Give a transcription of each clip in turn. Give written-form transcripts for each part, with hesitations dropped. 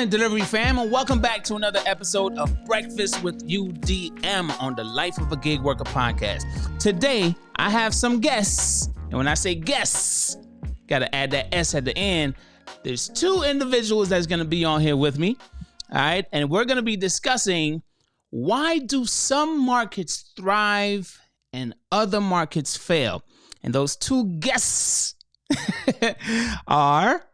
morning, delivery fam, and welcome back to another episode of Breakfast with UDM on the Life of a Gig Worker podcast. Today, I have some guests, and when I say guests, gotta add that S at the end. There's two individuals that's gonna be on here with me, all right? And we're gonna be discussing why do some markets thrive and other markets fail? And those two guests are...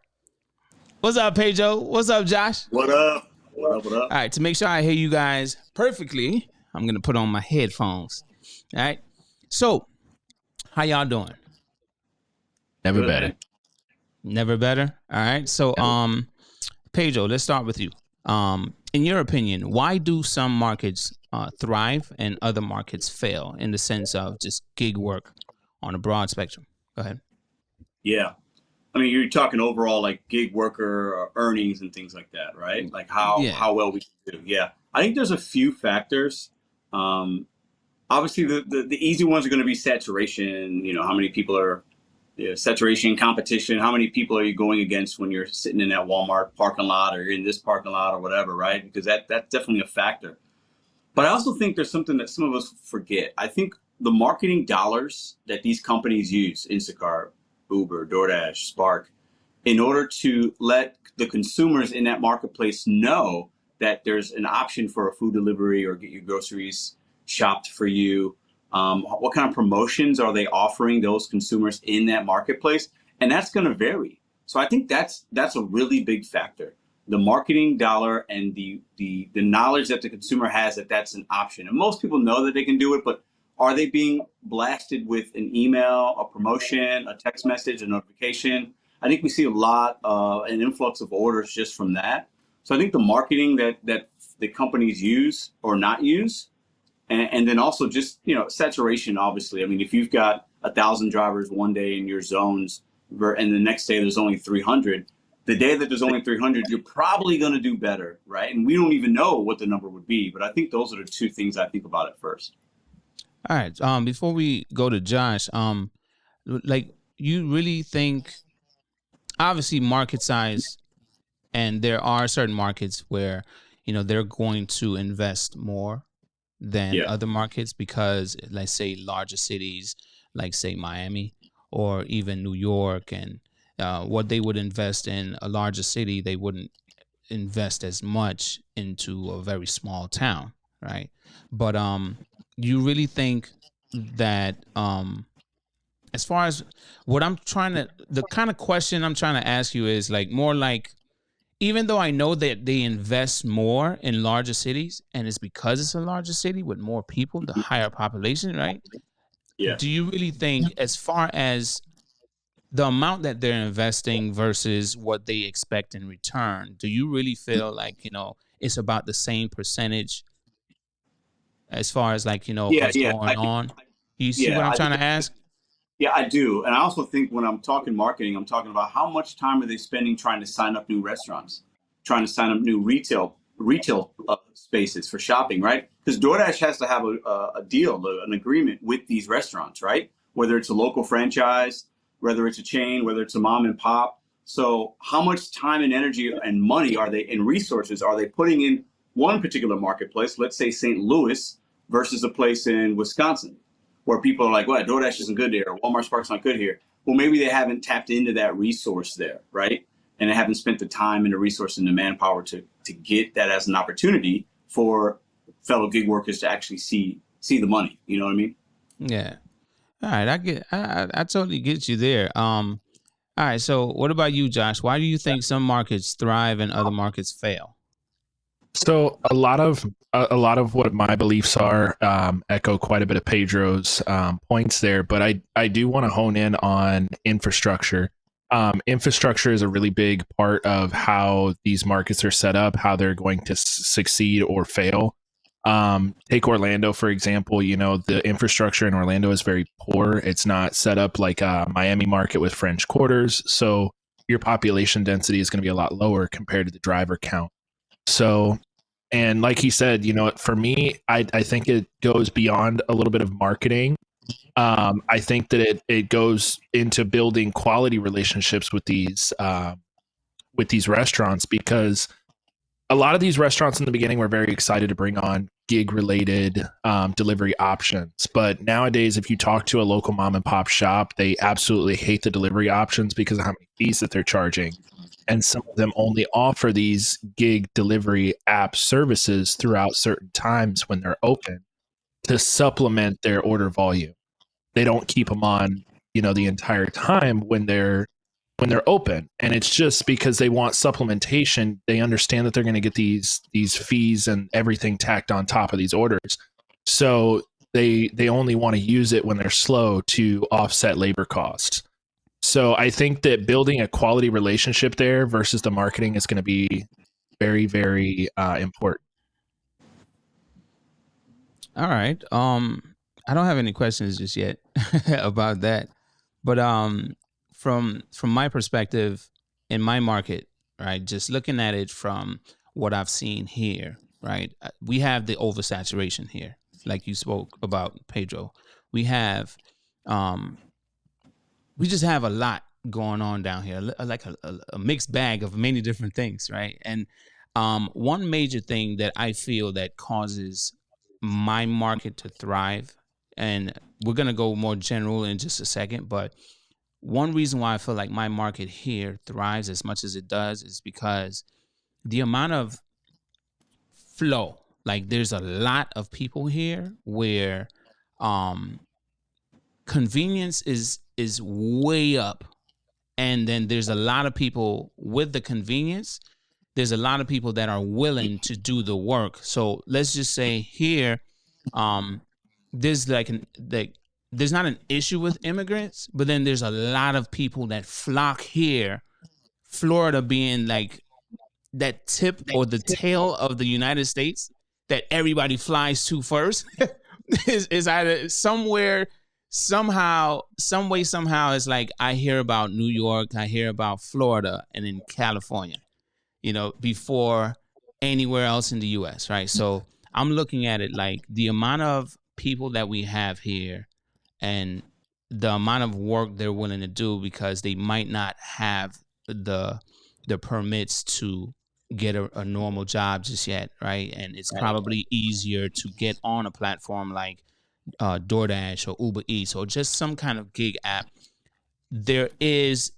What's up, Pedro? What's up, Josh? What up? What up? What up? All right, to make sure I hear you guys perfectly, I'm going to put on my headphones. All right. So, how y'all doing? Never Good, better. man. Never better? All right. So, Pedro, let's start with you. In your opinion, why do some markets thrive and other markets fail in the sense of just gig work on a broad spectrum? Go ahead. Yeah. I mean, you're talking overall like gig worker earnings and things like that, right? Like how well we can do. Yeah. I think there's a few factors. Obviously, the easy ones are going to be saturation. You know, how many people are saturation, competition. How many people are you going against when you're sitting in that Walmart parking lot or you're in this parking lot or whatever, right? Because that's definitely a factor. But I also think there's something that some of us forget. I think the marketing dollars that these companies use, Instacart, Uber, Doordash, Spark, in order to let the consumers in that marketplace know that there's an option for a food delivery or get your groceries shopped for you. What kind of promotions are they offering those consumers in that marketplace? And that's going to vary. So I think that's a really big factor. The marketing dollar and the knowledge that the consumer has that that's an option. And most people know that they can do it, but are they being blasted with an email, a promotion, a text message, a notification? I think we see a lot an influx of orders just from that. So I think the marketing that the companies use or not use, and then also just, saturation, obviously. I mean, if you've got 1,000 drivers one day in your zones and the next day there's only 300, the day that there's only 300, you're probably going to do better, right? And we don't even know what the number would be. But I think those are the two things I think about at first. All right. Before we go to Josh, like you really think, obviously market size, and there are certain markets where, they're going to invest more than other markets because, let's say, larger cities, like say Miami or even New York, and what they would invest in a larger city, they wouldn't invest as much into a very small town, right? But you really think that as far as the kind of question I'm trying to ask you is like more like, even though I know that they invest more in larger cities and it's because it's a larger city with more people, the higher population, right? Yeah. Do you really think, as far as the amount that they're investing versus what they expect in return, do you really feel like, it's about the same percentage as far as like, what's going on? You see what I'm trying to ask? Yeah, I do. And I also think when I'm talking marketing, I'm talking about how much time are they spending trying to sign up new restaurants, trying to sign up new retail spaces for shopping, right? Because DoorDash has to have a deal, an agreement with these restaurants, right? Whether it's a local franchise, whether it's a chain, whether it's a mom and pop. So how much time and energy and money and resources are they putting in one particular marketplace, let's say St. Louis versus a place in Wisconsin, where people are like, well, DoorDash isn't good here, or Walmart Spark's not good here. Well, maybe they haven't tapped into that resource there, right? And they haven't spent the time and the resource and the manpower to get that as an opportunity for fellow gig workers to actually see the money. You know what I mean? Yeah. All right. I totally get you there. All right. So what about you, Josh? Why do you think some markets thrive and other markets fail? So a lot of what my beliefs are echo quite a bit of Pedro's points there, but I do want to hone in on infrastructure. Infrastructure is a really big part of how these markets are set up, how they're going to succeed or fail. Take Orlando, for example. The infrastructure in Orlando is very poor. It's not set up like a Miami market with French quarters. So your population density is going to be a lot lower compared to the driver count. So, and like he said, for me, I think it goes beyond a little bit of marketing. I think that it goes into building quality relationships with these restaurants, because a lot of these restaurants in the beginning were very excited to bring on gig related delivery options. But nowadays, if you talk to a local mom and pop shop, they absolutely hate the delivery options because of how many fees that they're charging. And some of them only offer these gig delivery app services throughout certain times when they're open to supplement their order volume. They don't keep them on, the entire time when they're open, and it's just because they want supplementation. They understand that they're going to get these fees and everything tacked on top of these orders, so they only want to use it when they're slow to offset labor costs. So I think that building a quality relationship there versus the marketing is going to be very, very important. All right. I don't have any questions just yet about that, but from my perspective in my market, right, just looking at it from what I've seen here, right, we have the oversaturation here, like you spoke about, Pedro. We have, we just have a lot going on down here, like a mixed bag of many different things, right? And one major thing that I feel that causes my market to thrive, and we're gonna go more general in just a second, but one reason why I feel like my market here thrives as much as it does is because the amount of flow, like there's a lot of people here where um convenience is way up, and then there's a lot of people with the convenience. There's a lot of people that are willing to do the work. So let's just say here, um there's there's not an issue with immigrants, but then there's a lot of people that flock here, Florida being like that tip or the tail of the United States that everybody flies to first. is either somewhere, somehow, some way, somehow. It's like I hear about New York, I hear about Florida, and then California, before anywhere else in the US, right? So I'm looking at it like the amount of people that we have here and the amount of work they're willing to do because they might not have the permits to get a normal job just yet, right? And it's probably easier to get on a platform like DoorDash or Uber Eats or just some kind of gig app. There is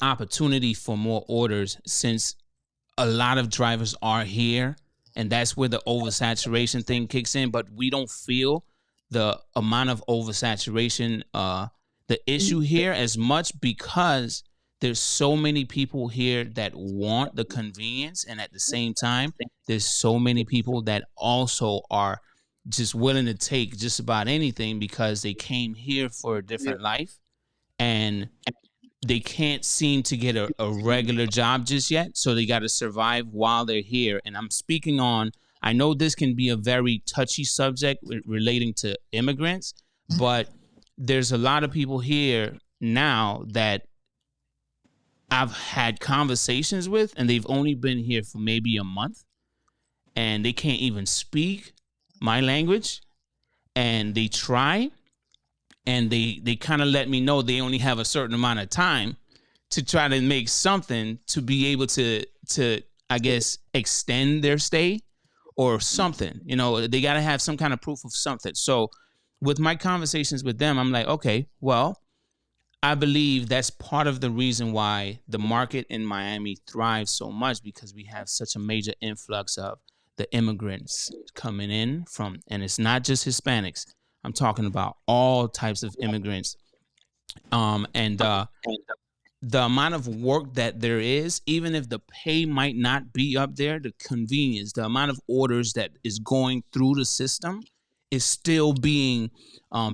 opportunity for more orders since a lot of drivers are here, and that's where the oversaturation thing kicks in. But we don't feel the amount of oversaturation, the issue here as much because there's so many people here that want the convenience, and at the same time, there's so many people that also are just willing to take just about anything because they came here for a different life and they can't seem to get a regular job just yet. So they got to survive while they're here. And I'm speaking on, I know this can be a very touchy subject relating to immigrants, but there's a lot of people here now that I've had conversations with, and they've only been here for maybe a month, and they can't even speak my language, and they try, and they kind of let me know they only have a certain amount of time to try to make something to be able to I guess extend their stay or something. They got to have some kind of proof of something. So with my conversations with them, I'm like, okay, well, I believe that's part of the reason why the market in Miami thrives so much, because we have such a major influx of the immigrants coming in from, and it's not just Hispanics. I'm talking about all types of immigrants. And the amount of work that there is, even if the pay might not be up there, the convenience, the amount of orders that is going through the system is still being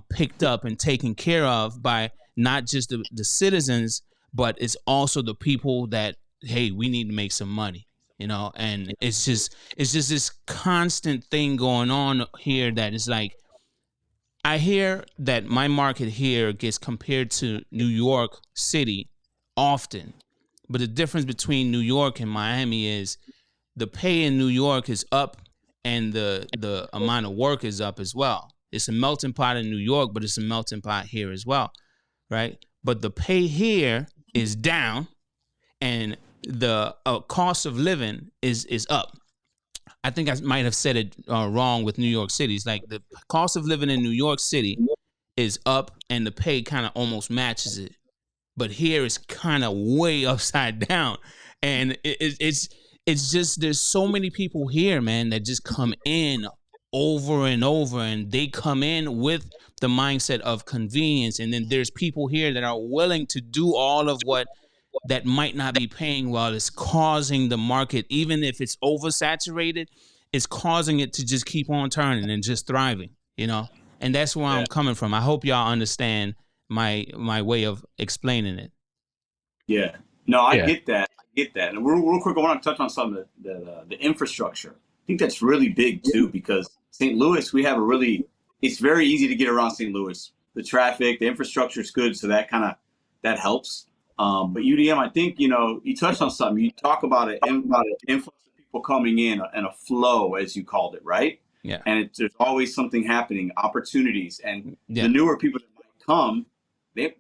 picked up and taken care of by not just the citizens, but it's also the people that, hey, we need to make some money, and it's just this constant thing going on here that is like, I hear that my market here gets compared to New York City often, but the difference between New York and Miami is the pay in New York is up and the amount of work is up as well. It's a melting pot in New York, but it's a melting pot here as well, right? But the pay here is down, and the cost of living is up. I think I might have said it wrong with New York City. It's like the cost of living in New York City is up and the pay kind of almost matches it. But here it's kind of way upside down. And it's just, there's so many people here, man, that just come in over and over, and they come in with the mindset of convenience. And then there's people here that are willing to do all of what that might not be paying well. It's causing the market, even if it's oversaturated, it's causing it to just keep on turning and just thriving, and that's where I'm coming from. I hope y'all understand my way of explaining it. Yeah. No, I get that. And real quick, I want to touch on some of the infrastructure. I think that's really big too, because St. Louis, it's very easy to get around St. Louis. The traffic, the infrastructure is good, so that helps. But UDM, I think, you touched on something. You talk about an influx of people coming in and a flow, as you called it, right? Yeah. And there's always something happening, opportunities, and the newer people that might come, they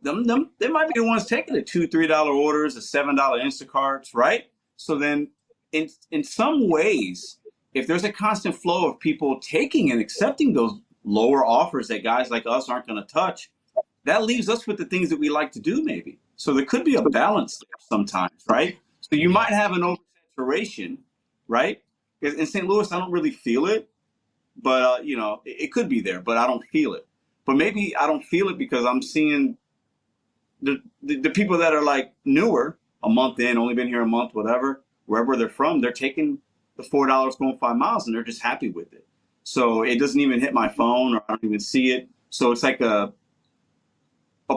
might be the ones taking the $2-3 orders, the $7 Instacarts, right? So then, in some ways, if there's a constant flow of people taking and accepting those lower offers that guys like us aren't going to touch, that leaves us with the things that we like to do, maybe. So there could be a balance there sometimes, right? So you might have an oversaturation, right? Because in St. Louis, I don't really feel it, but it could be there, but I don't feel it. But maybe I don't feel it because I'm seeing the people that are like newer, a month in, only been here a month, whatever, wherever they're from, they're taking the $4 going 5 miles and they're just happy with it. So it doesn't even hit my phone, or I don't even see it. So it's like a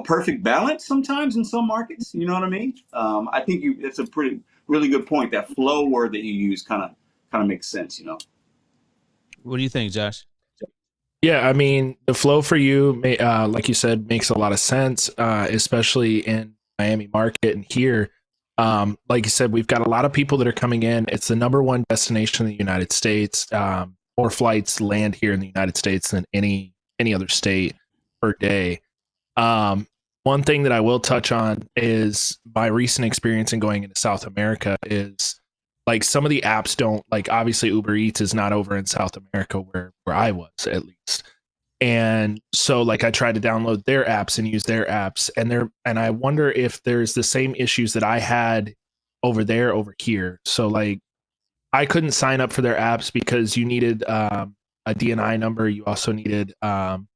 perfect balance sometimes in some markets. You know what I mean? I think it's a really good point. That flow word that you use kind of makes sense. What do you think, Josh? Yeah, I mean, the flow for you, like you said, makes a lot of sense, especially in Miami market and here. Like you said, we've got a lot of people that are coming in. It's the number one destination in the United States. More flights land here in the United States than any other state per day. One thing that I will touch on is my recent experience in going into South America is like some of the apps don't, like, obviously Uber Eats is not over in South America where I was, at least. And so like I tried to download their apps and use their apps, and I wonder if there's the same issues that I had over there over here. So like I couldn't sign up for their apps because you needed a DNI number. You also needed to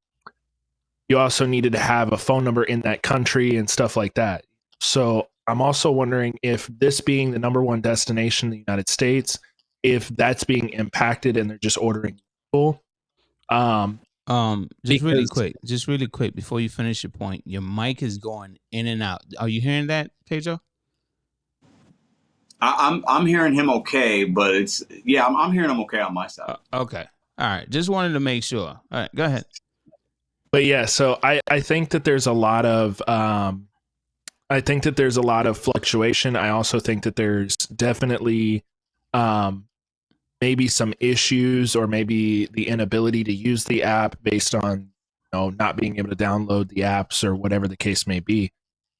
have a phone number in that country and stuff like that. So I'm also wondering if this being the number one destination in the United States, if that's being impacted and they're just ordering people. Just really quick before you finish your point, your mic is going in and out. Are you hearing that, Pedro? I'm hearing him okay, but I'm hearing him okay on my side. Okay. All right. Just wanted to make sure. All right, go ahead. But yeah, so I think that there's a lot of fluctuation. I also think that there's definitely maybe some issues, or maybe the inability to use the app based on not being able to download the apps or whatever the case may be.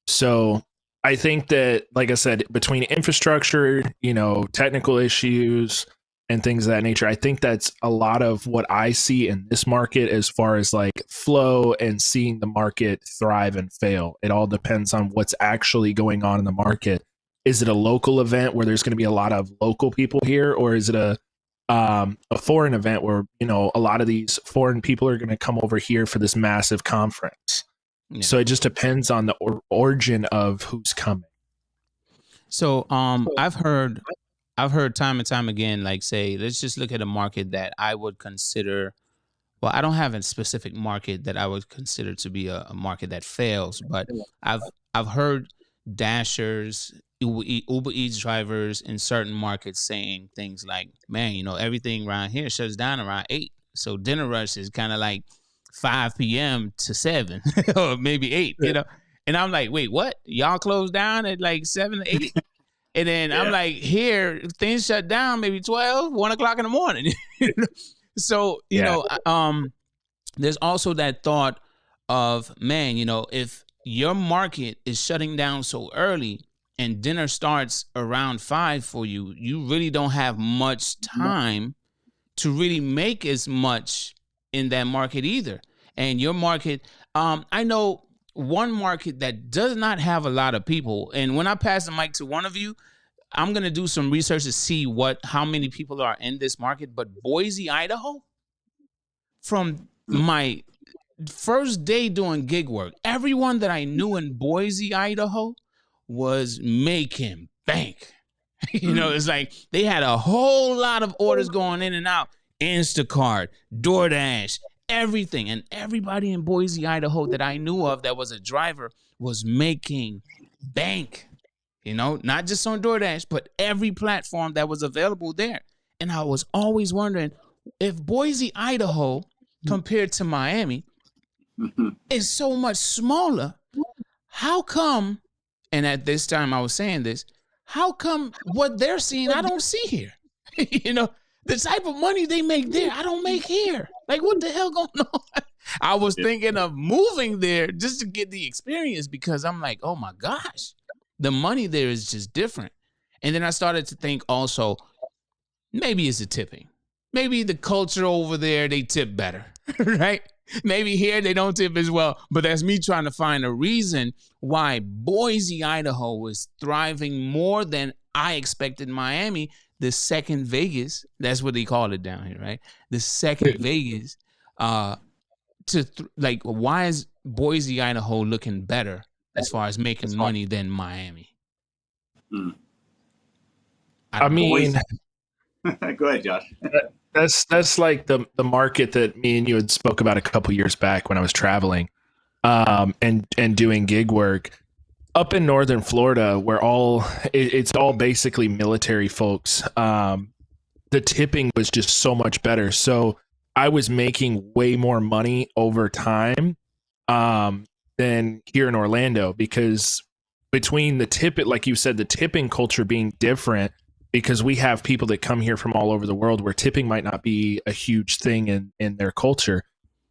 So I think that, like I said, between infrastructure, technical issues and things of that nature, I think that's a lot of what I see in this market as far as like flow and seeing the market thrive and fail. It all depends on what's actually going on in the market. Is it a local event where there's going to be a lot of local people here, or is it a foreign event where a lot of these foreign people are going to come over here for this massive conference? Yeah. So it just depends on the origin of who's coming. So I've heard time and time again, like, say, let's just look at a market that I would consider. Well, I don't have a specific market that I would consider to be a market that fails, but I've heard Dashers, Uber Eats drivers in certain markets saying things like, man, everything around here shuts down around 8. So dinner rush is kind of like 5 p.m. to 7 or maybe 8, And I'm like, wait, what? Y'all close down at like 7 to 8? And then I'm like, here, things shut down maybe 12, 1 o'clock in the morning. So, there's also that thought of, man, if your market is shutting down so early, and dinner starts around 5 for you, you really don't have much time to really make as much in that market either. And your market, I know one market that does not have a lot of people. And when I pass the mic to one of you, I'm gonna do some research to see how many people are in this market. But Boise, Idaho, from my first day doing gig work, everyone that I knew in Boise, Idaho, was making bank. It's like they had a whole lot of orders going in and out. Instacart, Doordash, everything. And everybody in Boise, Idaho that I knew of that was a driver was making bank. Not just on Doordash, but every platform that was available there. And I was always wondering if Boise, Idaho, compared to Miami, is so much smaller, how come, and at this time I was saying this, how come what they're seeing I don't see here? The type of money they make there, I don't make here. Like, what the hell going on? I was thinking of moving there just to get the experience, because I'm like, oh my gosh, the money there is just different. And then I started to think also, maybe it's the tipping. Maybe the culture over there, they tip better, right? Maybe here they don't tip as well. But that's me trying to find a reason why Boise, Idaho is thriving more than I expected Miami, the second Vegas. That's what they call it down here, right? The second Vegas. Why is Boise, Idaho looking better as far as making money than Miami? I mean, go ahead, Josh. That's like the market that me and you had spoke about a couple years back when I was traveling, and doing gig work up in northern Florida, where it's all basically military folks. The tipping was just so much better. So I was making way more money over time than here in Orlando, because between the like you said, the tipping culture being different, because we have people that come here from all over the world where tipping might not be a huge thing in their culture.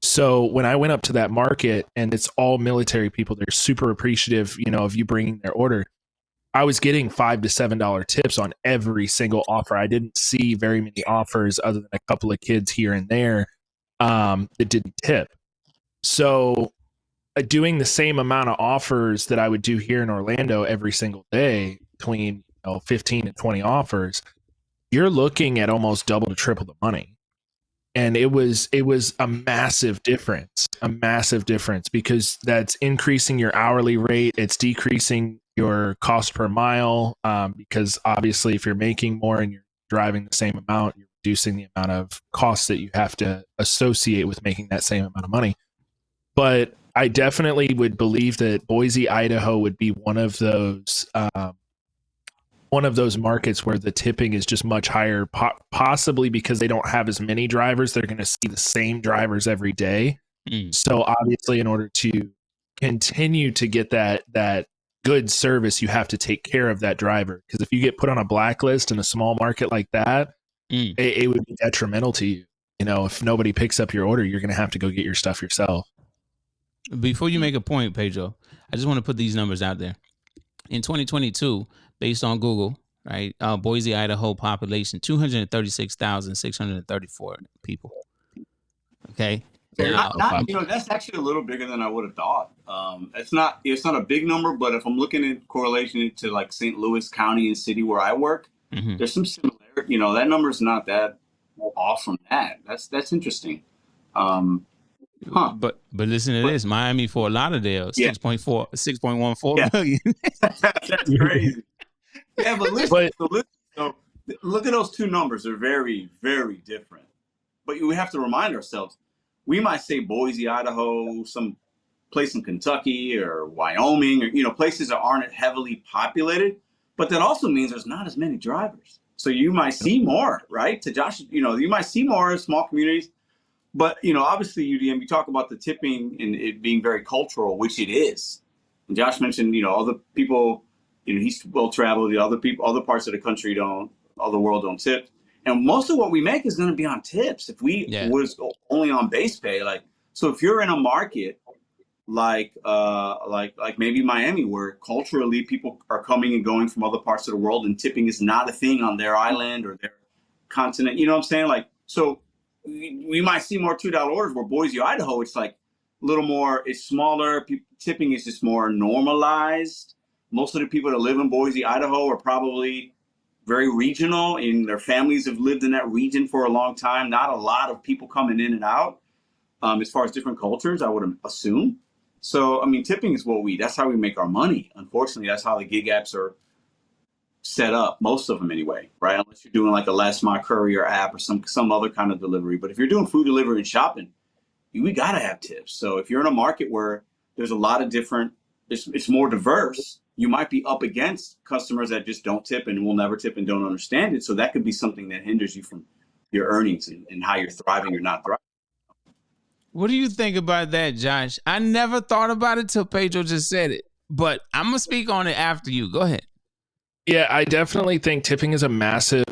So when I went up to that market and it's all military people, they're super appreciative, of you bringing their order. I was getting $5 to $7 tips on every single offer. I didn't see very many offers other than a couple of kids here and there that didn't tip. So doing the same amount of offers that I would do here in Orlando every single day, between 15 and 20 offers, you're looking at almost double to triple the money. And it was a massive difference, because that's increasing your hourly rate. It's decreasing your cost per mile, because obviously if you're making more and you're driving the same amount, you're reducing the amount of costs that you have to associate with making that same amount of money. But I definitely would believe that Boise, Idaho would be one of those markets where the tipping is just much higher, possibly because they don't have as many drivers. They're going to see the same drivers every day. So obviously, in order to continue to get that good service, you have to take care of that driver. Because if you get put on a blacklist in a small market like that, it would be detrimental to you. If nobody picks up your order, you're going to have to go get your stuff yourself. Before you make a point, Pedro, I just want to put these numbers out there. In 2022, based on Google, right, Boise, Idaho population, 236,634 people. Okay. Now, that's actually a little bigger than I would have thought. It's not a big number, but if I'm looking in correlation to like St. Louis County and city where I work, there's some similarity. That number is not that off from that. That's interesting. But listen to this: Miami, Fort Lauderdale, 6.14 million. That's crazy. Yeah, but listen. So look at those two numbers; they're very, very different. But we have to remind ourselves: we might say Boise, Idaho, some place in Kentucky or Wyoming, or places that aren't heavily populated. But that also means there's not as many drivers. So you might see more, right? To Josh, you might see more in small communities. But, obviously, UDM, you talk about the tipping and it being very cultural, which it is. And Josh mentioned, other people, he's well-traveled, the other parts of the country the world don't tip. And most of what we make is going to be on tips. If we was only on base pay, so if you're in a market like maybe Miami, where culturally people are coming and going from other parts of the world, and tipping is not a thing on their island or their continent. You know what I'm saying? Like, so we might see more $2 orders. Where Boise, Idaho, it's like a little more. It's smaller. Tipping is just more normalized. Most of the people that live in Boise, Idaho, are probably very regional, and their families have lived in that region for a long time. Not a lot of people coming in and out, as far as different cultures, I would assume. So, I mean, tipping is that's how we make our money. Unfortunately, that's how the gig apps are set up, most of them anyway, right? Unless you're doing like a last mile courier app or some other kind of delivery. But if you're doing food delivery and shopping, we got to have tips. So if you're in a market where there's a lot of different, it's more diverse, you might be up against customers that just don't tip and will never tip and don't understand it. So that could be something that hinders you from your earnings and how you're thriving or not thriving. What do you think about that, Josh? I never thought about it till Pedro just said it, but I'm gonna speak on it after you. Go ahead. Yeah, I definitely think tipping is a massive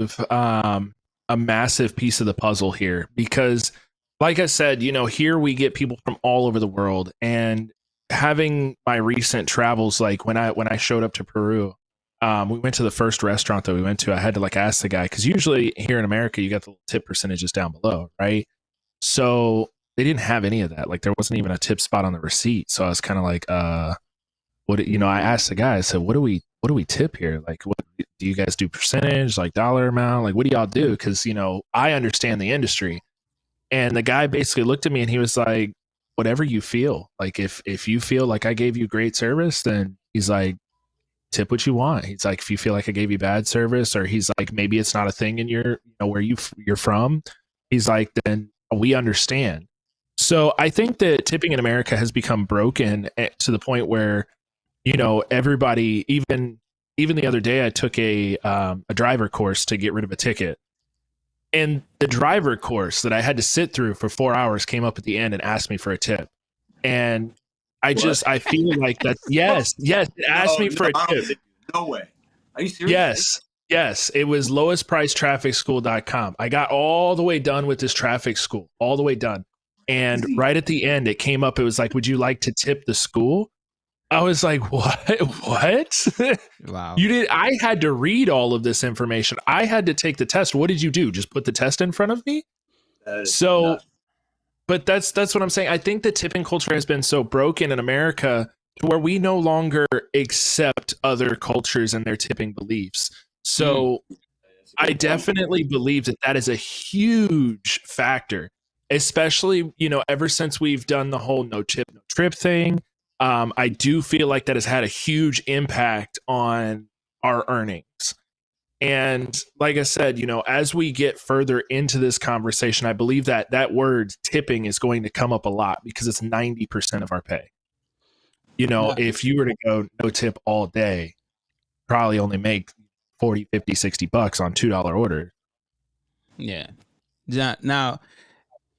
piece of the puzzle here, because like I said, here we get people from all over the world, and having my recent travels, like when I showed up to Peru, we went to the first restaurant that we went to. I had to like ask the guy, because usually here in America, you got the tip percentages down below, right? So they didn't have any of that. Like there wasn't even a tip spot on the receipt. So I was kind of like, I asked the guy, I said, what do we tip here? Like, what do you guys do, percentage, like dollar amount? Like, what do y'all do? Because, I understand the industry. And the guy basically looked at me and he was like, whatever you feel. Like, if you feel like I gave you great service, then he's like, tip what you want. He's like, if you feel like I gave you bad service, or he's like, maybe it's not a thing in your, where you're from. He's like, then we understand. So I think that tipping in America has become broken to the point where, everybody, even the other day, I took a driver course to get rid of a ticket. And the driver course that I had to sit through for 4 hours came up at the end and asked me for a tip. And I feel like that. Yes. It asked me for a tip. No way. Are you serious? Yes. It was lowestpricetrafficschool.com. I got all the way done with this traffic school, all the way done. And right at the end, it came up. It was like, would you like to tip the school? I was like, what? Wow. I had to read all of this information. I had to take the test. What did you do? Just put the test in front of me? But that's what I'm saying. I think the tipping culture has been so broken in America to where we no longer accept other cultures and their tipping beliefs. So I definitely believe that is a huge factor, especially, ever since we've done the whole no tip, no trip thing. I do feel like that has had a huge impact on our earnings. And like I said, as we get further into this conversation, I believe that word tipping is going to come up a lot, because it's 90% of our pay. If you were to go no tip all day, probably only make 40, 50, 60 bucks on $2 orders. Yeah. Now,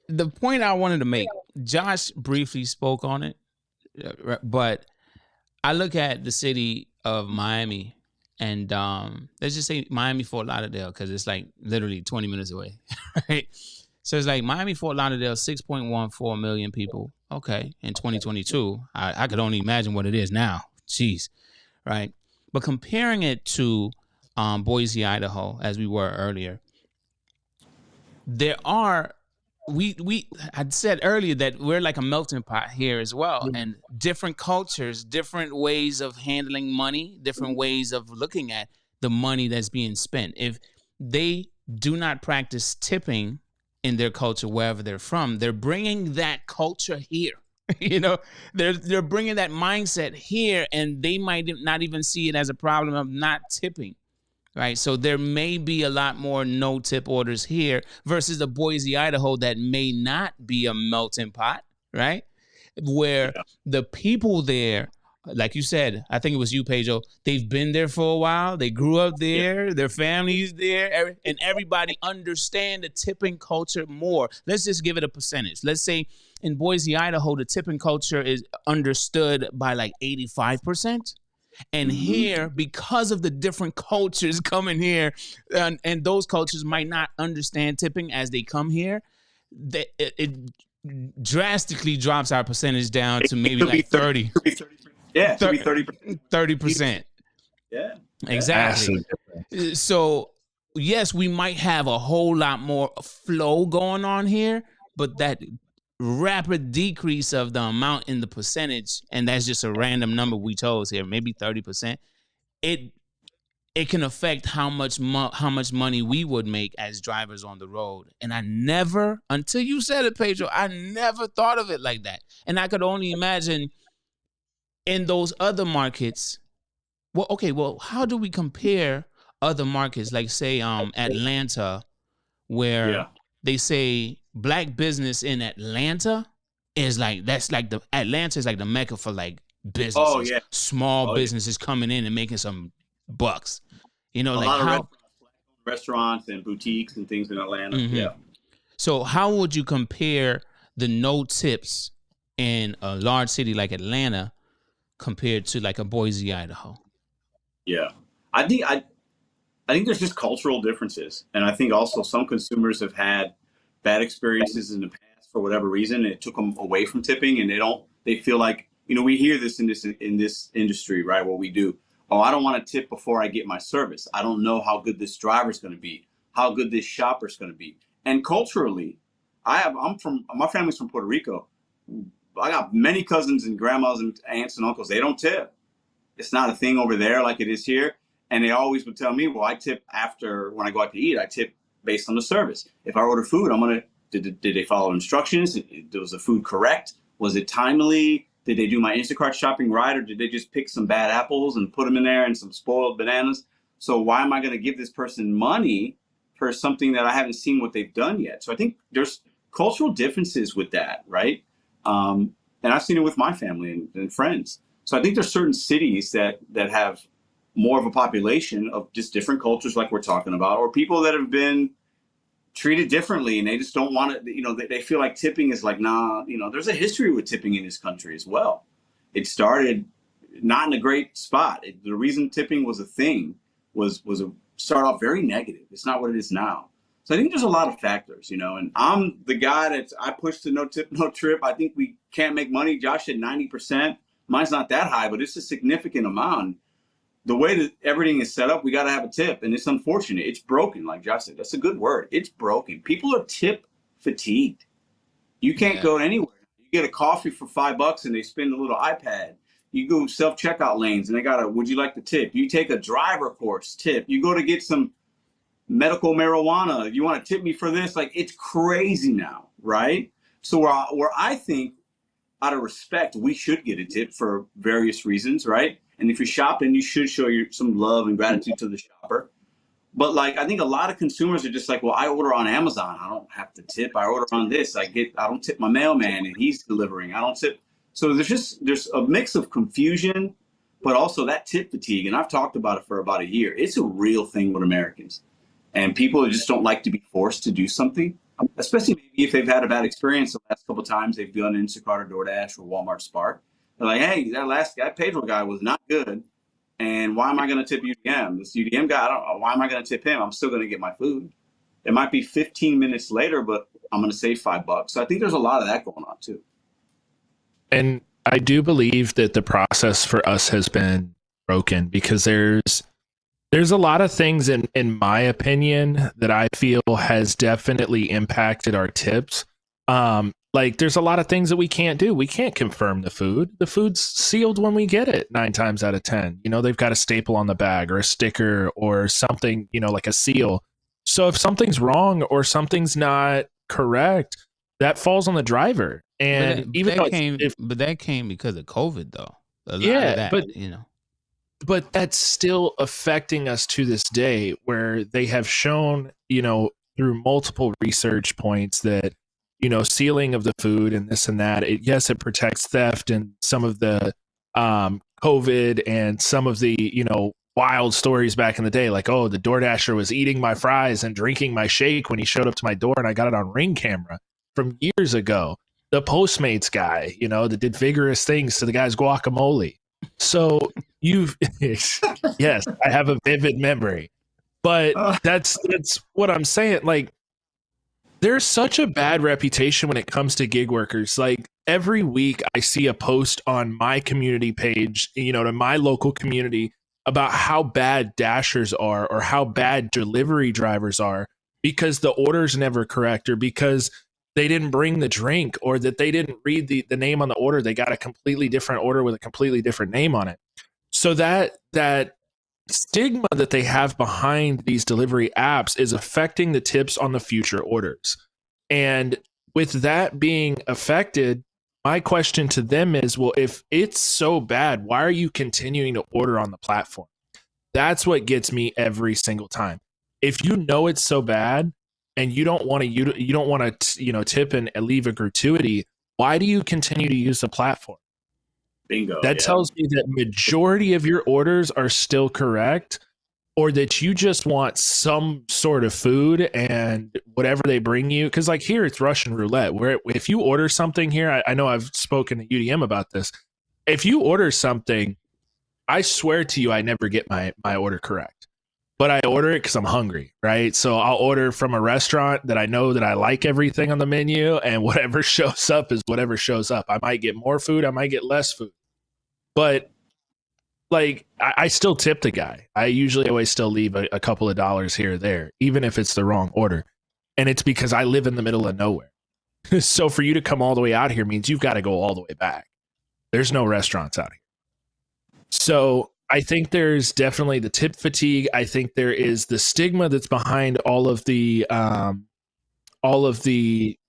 the point I wanted to make, Josh briefly spoke on it, but I look at the city of Miami, and let's just say Miami, Fort Lauderdale, because it's like literally 20 minutes away, right? So it's like Miami, Fort Lauderdale, 6.14 million people. Okay, in 2022, I could only imagine what it is now. Jeez, right? But comparing it to Boise, Idaho, as we were earlier, there are I'd said earlier that we're like a melting pot here as well, and different cultures, different ways of handling money, different ways of looking at the money that's being spent. If they do not practice tipping in their culture wherever they're from, they're bringing that culture here. They're bringing that mindset here, and they might not even see it as a problem of not tipping. Right. So there may be a lot more no tip orders here versus a Boise, Idaho that may not be a melting pot. Right. Where the people there, like you said, I think it was you, Pedro, they've been there for a while. They grew up there. Their families there, and everybody understand the tipping culture more. Let's just give it a percentage. Let's say in Boise, Idaho, the tipping culture is understood by like 85%. And here, because of the different cultures coming here, and those cultures might not understand tipping as they come here, it drastically drops our percentage down to maybe like 30. Could be 30. Yeah, it could be 30%. 30%. Yeah. Exactly. So, yes, we might have a whole lot more flow going on here, but that rapid decrease of the amount in the percentage, and that's just a random number we chose here, maybe 30%, it can affect how much money we would make as drivers on the road. And I never, until you said it, Pedro, I never thought of it like that. And I could only imagine in those other markets. Well, okay, well, how do we compare other markets, like say Atlanta, where they say black business in Atlanta is like, that's like Atlanta is like the mecca for like businesses, small businesses coming in and making some bucks. You know, a like lot how of restaurants and boutiques and things in Atlanta. Yeah. So how would you compare the no tips in a large city like Atlanta compared to like a Boise, Idaho? Yeah, I think there's just cultural differences, and I think also some consumers have had bad experiences in the past for whatever reason. And it took them away from tipping, and they feel like, we hear this in this industry, right? What we do. Oh, I don't want to tip before I get my service. I don't know how good this driver's going to be, how good this shopper's going to be. And culturally, my family's from Puerto Rico. I got many cousins and grandmas and aunts and uncles. They don't tip. It's not a thing over there like it is here. And they always would tell me, well, I tip after, when I go out to eat, I tip based on the service. If I order food, did they follow instructions? Was the food correct? Was it timely? Did they do my Instacart shopping right? Or did they just pick some bad apples and put them in there and some spoiled bananas? So why am I going to give this person money for something that I haven't seen what they've done yet? So I think there's cultural differences with that, right? And I've seen it with my family and friends. So I think there's certain cities that have more of a population of just different cultures like we're talking about, or people that have been treated differently and they just don't want to, they feel like tipping is like, nah, there's a history with tipping in this country as well. It started not in a great spot. The reason tipping was a thing was start off very negative. It's not what it is now. So I think there's a lot of factors, and I'm the guy I push the no tip, no trip. I think we can't make money. Josh said 90%. Mine's not that high, but it's a significant amount. The way that everything is set up, we got to have a tip, and it's unfortunate. It's broken, like Josh said. That's a good word. It's broken. People are tip fatigued. You can't go anywhere. You get a coffee for $5 and they spin a little iPad. You go self-checkout lanes and they would you like the tip? You take a driver course, tip. You go to get some medical marijuana. You want to tip me for this? Like, it's crazy now, right? So where I think, out of respect, we should get a tip for various reasons, right? And if you're shopping, you should show some love and gratitude to the shopper. But like, I think a lot of consumers are just like, well, I order on Amazon, I don't have to tip. I order on this, I don't tip my mailman and he's delivering. I don't tip. So there's a mix of confusion, but also that tip fatigue. And I've talked about it for about a year. It's a real thing with Americans, and people just don't like to be forced to do something. Especially maybe if they've had a bad experience the last couple of times they've done Instacart or Doordash or Walmart Spark. They're like, hey, that Pedro guy was not good, and why am I going to tip UDM? This UDM guy, why am I going to tip him? I'm still going to get my food. It might be 15 minutes later, but I'm going to save $5. So I think there's a lot of that going on too. And I do believe that the process for us has been broken, because there's a lot of things in my opinion that I feel has definitely impacted our tips. Like there's a lot of things that we can't do. We can't confirm the food. The food's sealed when we get it 9 times out of 10. They've got a staple on the bag or a sticker or something, like a seal. So if something's wrong or something's not correct, that falls on the driver. And that came because of COVID though. A lot of that, But that's still affecting us to this day, where they have shown, through multiple research points that, sealing of the food and this and that, it protects theft and some of the COVID and some of the, wild stories back in the day, like, oh, the DoorDasher was eating my fries and drinking my shake when he showed up to my door and I got it on Ring camera from years ago. The Postmates guy, that did vigorous things to the guy's guacamole. So yes, I have a vivid memory, but that's what I'm saying. Like, there's such a bad reputation when it comes to gig workers. Like every week I see a post on my community page, to my local community about how bad dashers are or how bad delivery drivers are because the order's never correct or because they didn't bring the drink or that they didn't read the name on the order. They got a completely different order with a completely different name on it. So that stigma that they have behind these delivery apps is affecting the tips on the future orders. And with that being affected, my question to them is, well, if it's so bad, why are you continuing to order on the platform? That's what gets me every single time. If you know it's so bad and you don't want to tip and leave a gratuity, why do you continue to use the platform? Bingo. That tells me that majority of your orders are still correct, or that you just want some sort of food and whatever they bring you. Because like here, it's Russian roulette, where if you order something here, I know I've spoken to UDM about this. If you order something, I swear to you, I never get my order correct. But I order it because I'm hungry, right? So I'll order from a restaurant that I know that I like everything on the menu, and whatever shows up is whatever shows up. I might get more food, I might get less food. But like, I still tip the guy. I usually always still leave a couple of dollars here or there, even if it's the wrong order. And it's because I live in the middle of nowhere. So for you to come all the way out here means you've got to go all the way back. There's no restaurants out here. So I think there's definitely the tip fatigue. I think there is the stigma that's behind all of the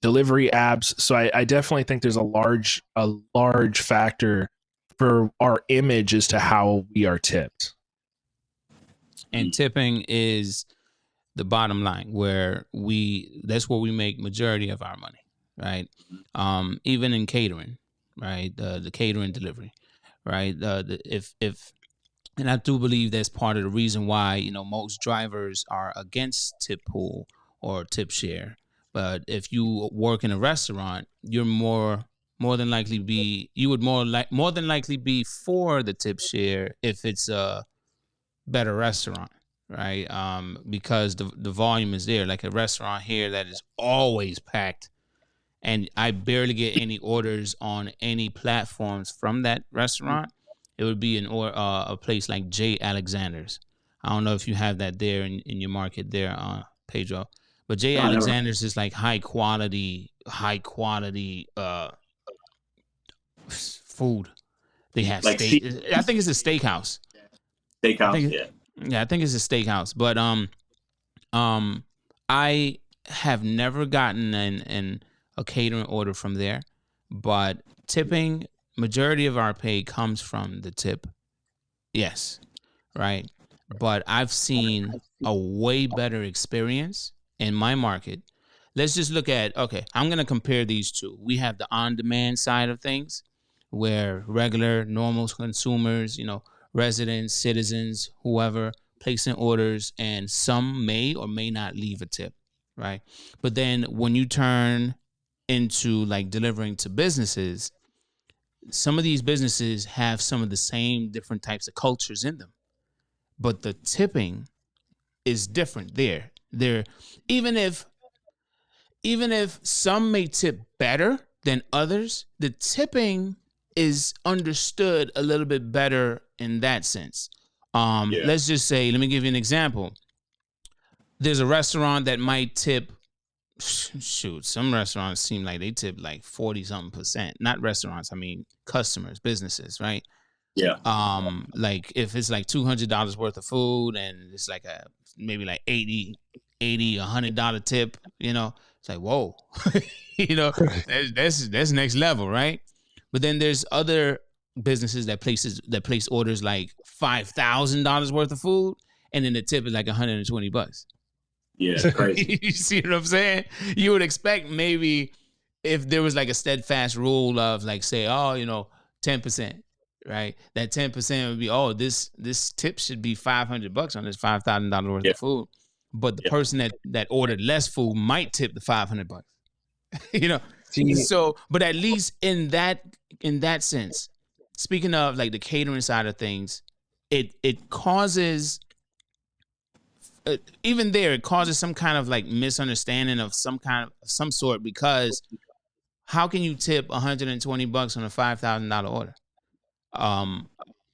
delivery apps. So I definitely think there's a large factor for our image as to how we are tipped. And tipping is the bottom line, that's where we make majority of our money, right? Even in catering, right? The catering delivery, right? And I do believe that's part of the reason why, most drivers are against tip pool or tip share. But if you work in a restaurant, you're more than likely be for the tip share if it's a better restaurant, right? Because the volume is there. Like a restaurant here that is always packed, and I barely get any orders on any platforms from that restaurant. It would be a place like J. Alexander's. I don't know if you have that there in your market there, Pedro. But J. Alexander's is like high quality food. They have like steak. I think it's a steakhouse. Steakhouse, yeah, I think it's a steakhouse. But I have never gotten a catering order from there. But tipping, majority of our pay comes from the tip. Yes, right. But I've seen a way better experience in my market. Let's just look at, I'm going to compare these two. We have the on-demand side of things where regular, normal consumers, residents, citizens, whoever, placing orders, and some may or may not leave a tip, right? But then when you turn into like delivering to businesses, some of these businesses have some of the same different types of cultures in them. But the tipping is different there. Even if some may tip better than others, the tipping is understood a little bit better in that sense. Let's just say, let me give you an example. There's a restaurant that might tip, some restaurants seem like they tip like 40-something%. Not restaurants, I mean customers, businesses, right? Yeah. Like if it's like $200 worth of food and it's like maybe like $80, $100 tip, it's like, whoa, that's next level, right? But then there's other businesses that place orders like $5,000 worth of food, and then the tip is like $120. Yeah, crazy. You see what I'm saying? You would expect maybe if there was like a steadfast rule of like, say, 10%, right? That 10% would be, this tip should be $500 on this $5,000 worth of food. But the person that ordered less food might tip the $500. So, but at least in that sense, speaking of like the catering side of things, it causes even there, it causes some kind of like misunderstanding of some sort, because how can you tip $120 on a $5,000 order?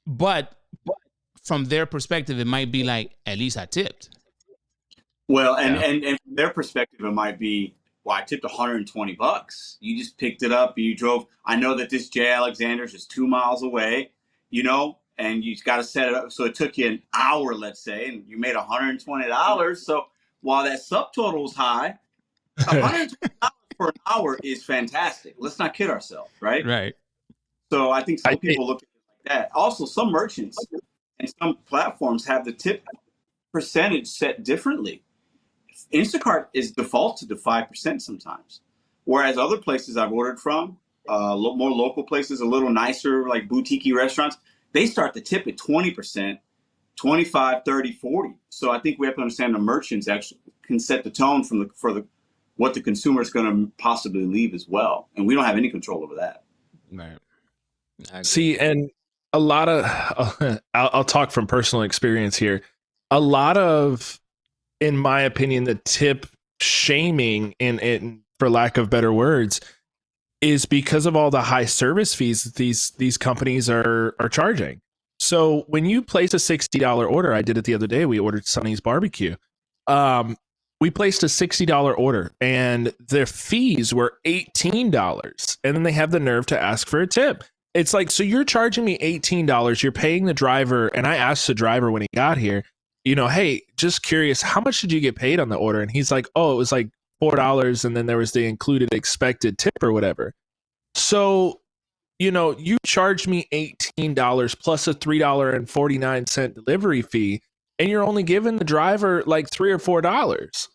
But from their perspective, it might be like, at least I tipped. Well, and from their perspective, it might be, well, I tipped $120. You just picked it up and you drove. I know that this J. Alexander's is 2 miles away, and you got to set it up. So it took you an hour, let's say, and you made $120. So while that subtotal was high, $120 for an hour is fantastic. Let's not kid ourselves, right? Right. So I think some people look at it like that. Also, some merchants and some platforms have the tip percentage set differently. Instacart is defaulted to 5% sometimes, whereas other places I've ordered from, more local places, a little nicer, like boutique restaurants, they start the tip at 20%, 25, 30, 40. So I think we have to understand the merchants actually can set the tone for what the consumer is going to possibly leave as well, and we don't have any control over that. Right. See, and a lot of I'll talk from personal experience here. A lot of, in my opinion, the tip shaming, in for lack of better words, is because of all the high service fees that these companies are charging. So when you place a $60 order, I did it the other day. We ordered Sonny's barbecue. We placed a $60 order, and their fees were $18, and then they have the nerve to ask for a tip. It's like, so you're charging me $18. You're paying the driver, and I asked the driver when he got here, hey, just curious, how much did you get paid on the order? And he's like, oh, it was like $4, and then there was the included expected tip or whatever. So, you charged me $18 plus a $3.49 delivery fee, and you're only giving the driver like $3 or $4.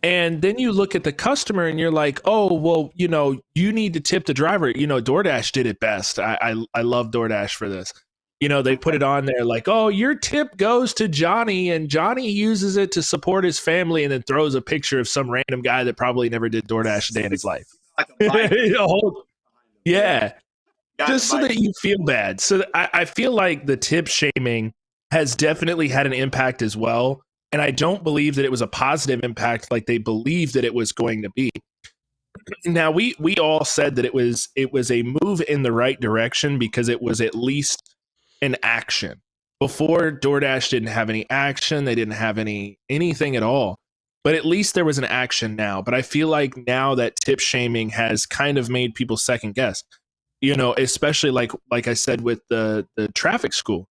And then you look at the customer and you're like, oh, well, you need to tip the driver. Doordash did it best. I love Doordash for this. They put it on there like, oh, your tip goes to Johnny, and Johnny uses it to support his family, and then throws a picture of some random guy that probably never did Doordash a day in his life. Yeah. Just so that you feel bad. So I feel like the tip shaming has definitely had an impact as well. And I don't believe that it was a positive impact like they believed that it was going to be. Now, we all said that it was a move in the right direction because it was at least an action. Before, DoorDash didn't have any action. They didn't have anything at all. But at least there was an action now. But I feel like now that tip shaming has kind of made people second guess. Especially like I said with the traffic school.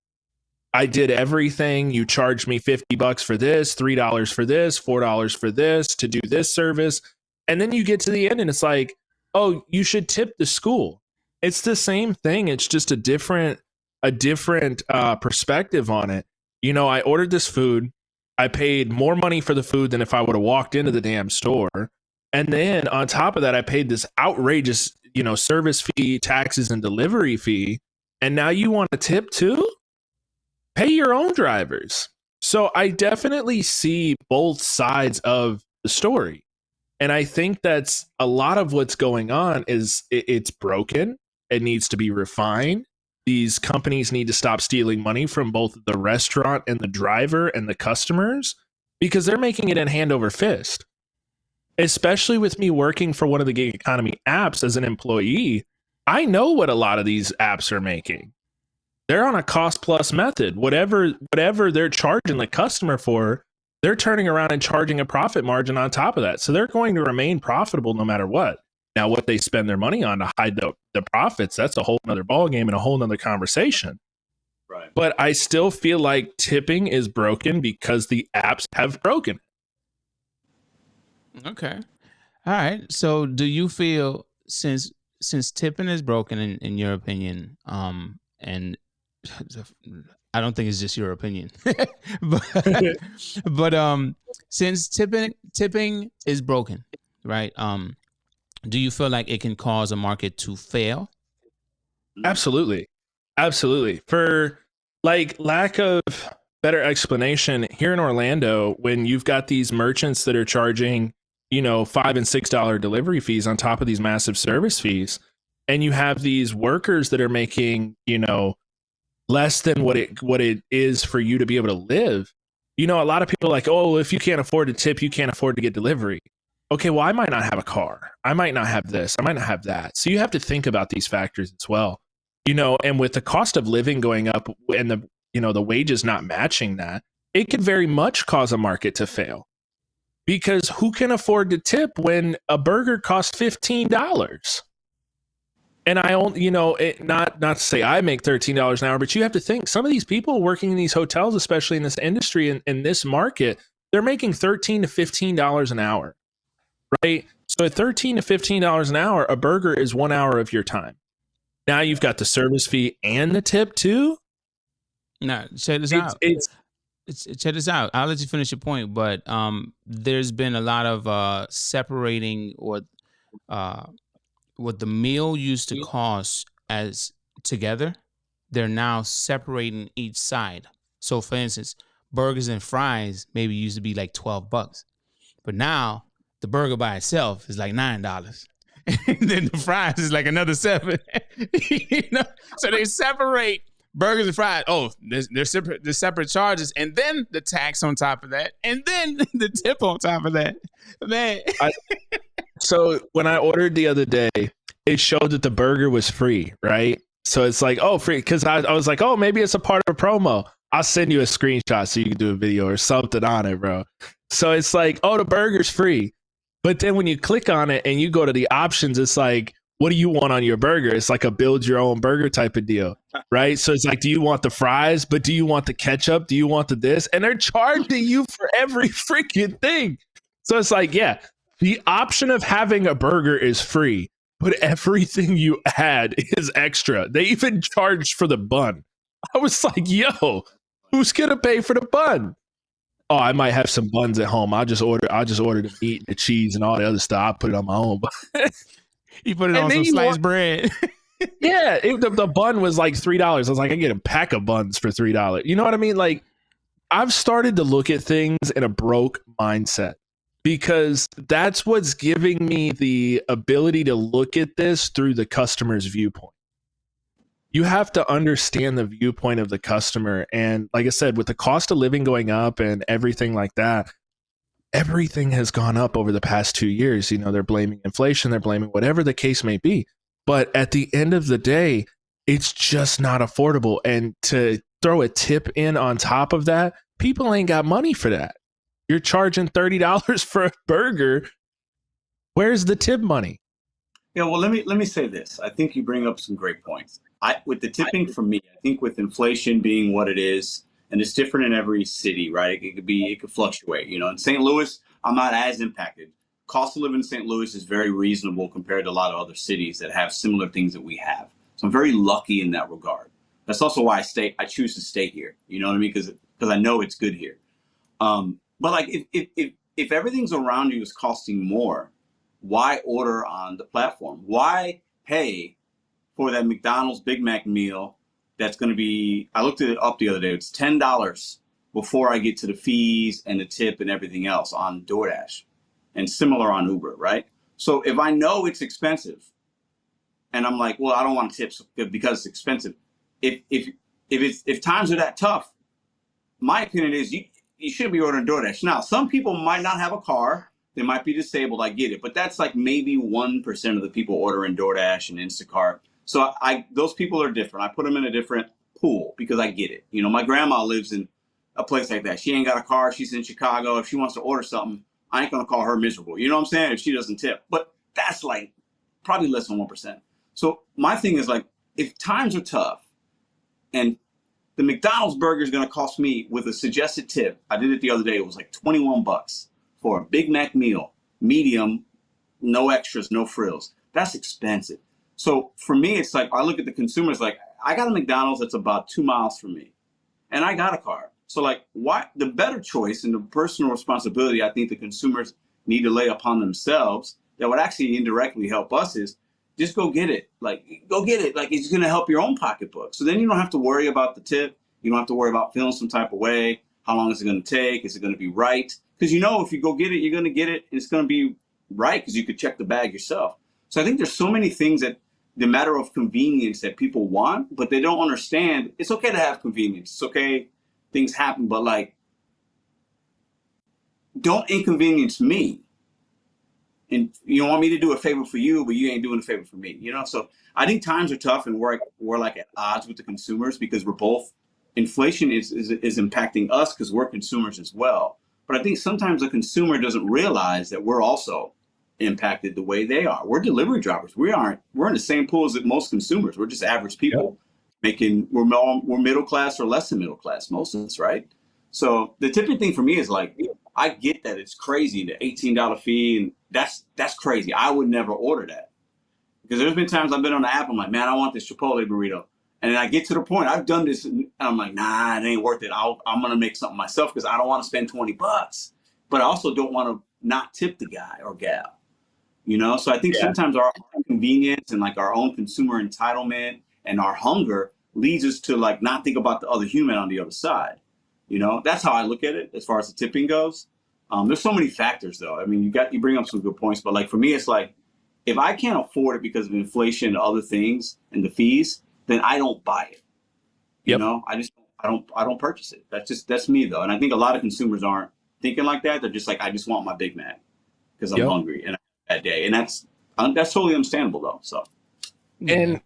I did everything. You charged me $50 for this, $3 for this, $4 for this to do this service. And then you get to the end and it's like, oh, you should tip the school. It's the same thing. It's just a different perspective on it. I ordered this food. I paid more money for the food than if I would have walked into the damn store. And then on top of that, I paid this outrageous, service fee, taxes, and delivery fee. And now you want a tip too? Pay your own drivers. So I definitely see both sides of the story. And I think that's a lot of what's going on is it's broken. It needs to be refined. These companies need to stop stealing money from both the restaurant and the driver and the customers because they're making it in hand over fist. Especially with me working for one of the gig economy apps as an employee, I know what a lot of these apps are making. They're on a cost plus method. Whatever they're charging the customer for, they're turning around and charging a profit margin on top of that. So they're going to remain profitable no matter what. Now, what they spend their money on to hide the profits, that's a whole nother ballgame and a whole nother conversation. Right. But I still feel like tipping is broken because the apps have broken. Okay. All right. So do you feel since tipping is broken in your opinion, and I don't think it's just your opinion, but since tipping is broken, right? Do you feel like it can cause a market to fail? Absolutely. For lack of better explanation, here in Orlando, when you've got these merchants that are charging, $5 and $6 delivery fees on top of these massive service fees, and you have these workers that are making, less than what it is for you to be able to live, You know, a lot of people are like, oh, if you can't afford to tip, you can't afford to get delivery. Okay, well, I might not have a car. I might not have this. I might not have that. So you have to think about these factors as well. You know, and with the cost of living going up and the, you know, the wages not matching that, it could very much cause a market to fail. Because who can afford to tip when a burger costs $15? And I only, you know, not to say I make $13 an hour, but you have to think some of these people working in these hotels, especially in this industry and in this market, they're making $13 to $15 an hour, right? So at $13 to $15 an hour, a burger is 1 hour of your time. Now you've got the service fee and the tip too. Now, check this out. Check this out. I'll let you finish your point, but there's been a lot of separating what the meal used to cost as together. They're now separating each side. So, for instance, burgers and fries maybe used to be like $12, but now the burger by itself is like $9. And then the fries is like another $7. You know, so they separate burgers and fries. Oh, they're separate charges, and then the tax on top of that, and then the tip on top of that. Man. So when I ordered the other day, it showed that the burger was free, right? So it's like, oh, free. Because I was like, oh, maybe it's a part of a promo. I'll send you a screenshot so you can do a video or something on it, bro. So it's like, oh, the burger's free. But then when you click on it and you go to the options, it's like, what do you want on your burger? It's like a build your own burger type of deal, right? So it's like, do you want the fries? But do you want the ketchup? Do you want the this? And they're charging you for every freaking thing. So it's like, yeah, the option of having a burger is free, but everything you add is extra. They even charged for the bun. I was like, yo, who's going to pay for the bun? Oh, I might have some buns at home. I'll just order the meat, the cheese, and all the other stuff. I'll put it on my own. You put it on some sliced bread. Yeah, the bun was like $3. I was like, I get a pack of buns for $3. You know what I mean? Like, I've started to look at things in a broke mindset because that's what's giving me the ability to look at this through the customer's viewpoint. You have to understand the viewpoint of the customer. And like I said, with the cost of living going up and everything like that, everything has gone up over the past 2 years. You know, they're blaming inflation, they're blaming whatever the case may be. But at the end of the day, it's just not affordable. And to throw a tip in on top of that, people ain't got money for that. You're charging $30 for a burger. Where's the tip money? Yeah, well, let me say this. I think you bring up some great points. With the tipping for me, I think with inflation being what it is, and it's different in every city, right? It could fluctuate. You know, in St. Louis, I'm not as impacted. Cost of living in St. Louis is very reasonable compared to a lot of other cities that have similar things that we have. So I'm very lucky in that regard. That's also why I choose to stay here. You know what I mean? Because I know it's good here. But like if everything's around you is costing more, why order on the platform? Why pay for that McDonald's Big Mac meal that's going to be, I looked it up the other day, it's $10 before I get to the fees and the tip and everything else on Doordash, and similar on Uber, right? So if I know it's expensive and I'm like, well, I don't want tips because it's expensive. If times are that tough, my opinion is you shouldn't be ordering Doordash. Now, some people might not have a car. They might be disabled. I get it. But that's like maybe 1% of the people ordering Doordash and Instacart. So those people are different. I put them in a different pool because I get it. You know, my grandma lives in a place like that. She ain't got a car. She's in Chicago. If she wants to order something, I ain't going to call her miserable. You know what I'm saying? If she doesn't tip. But that's like probably less than 1%. So my thing is like, if times are tough and the McDonald's burger is going to cost me with a suggested tip, I did it the other day, it was like $21 for a Big Mac meal, medium, no extras, no frills. That's expensive. So for me, it's like, I look at the consumers like, I got a McDonald's that's about 2 miles from me, and I got a car. So like, why the better choice and the personal responsibility I think the consumers need to lay upon themselves that would actually indirectly help us is just go get it. Like, go get it. Like, it's going to help your own pocketbook. So then you don't have to worry about the tip. You don't have to worry about feeling some type of way. How long is it going to take? Is it going to be right? Because you know if you go get it, you're going to get it, and it's going to be right because you could check the bag yourself. So I think there's so many things that the matter of convenience that people want, but they don't understand. It's okay to have convenience. It's okay, things happen, but like don't inconvenience me. And you want me to do a favor for you, but you ain't doing a favor for me. So I think times are tough, and we're like at odds with the consumers because we're both inflation is impacting us because we're consumers as well. But I think sometimes the consumer doesn't realize that we're also impacted the way they are. We're delivery drivers. We're in the same pool as most consumers. We're just average people we're middle class or less than middle class, most of us, right? So the tipping thing for me is like, I get that it's crazy, the $18 fee, and that's crazy. I would never order that because there's been times I've been on the app. I'm like, man, I want this Chipotle burrito, and then I get to the point. I've done this, and I'm like, nah, it ain't worth it. I'm gonna make something myself because I don't want to spend $20, but I also don't want to not tip the guy or gal. So I think sometimes our convenience and like our own consumer entitlement and our hunger leads us to like not think about the other human on the other side. That's how I look at it as far as the tipping goes. There's so many factors though. I mean, you bring up some good points, but like for me, it's like if I can't afford it because of inflation and other things and the fees, then I don't buy it. I don't purchase it. That's me though. And I think a lot of consumers aren't thinking like that. They're just like, I just want my Big Mac because I'm hungry and that day. And that's totally understandable though. So. And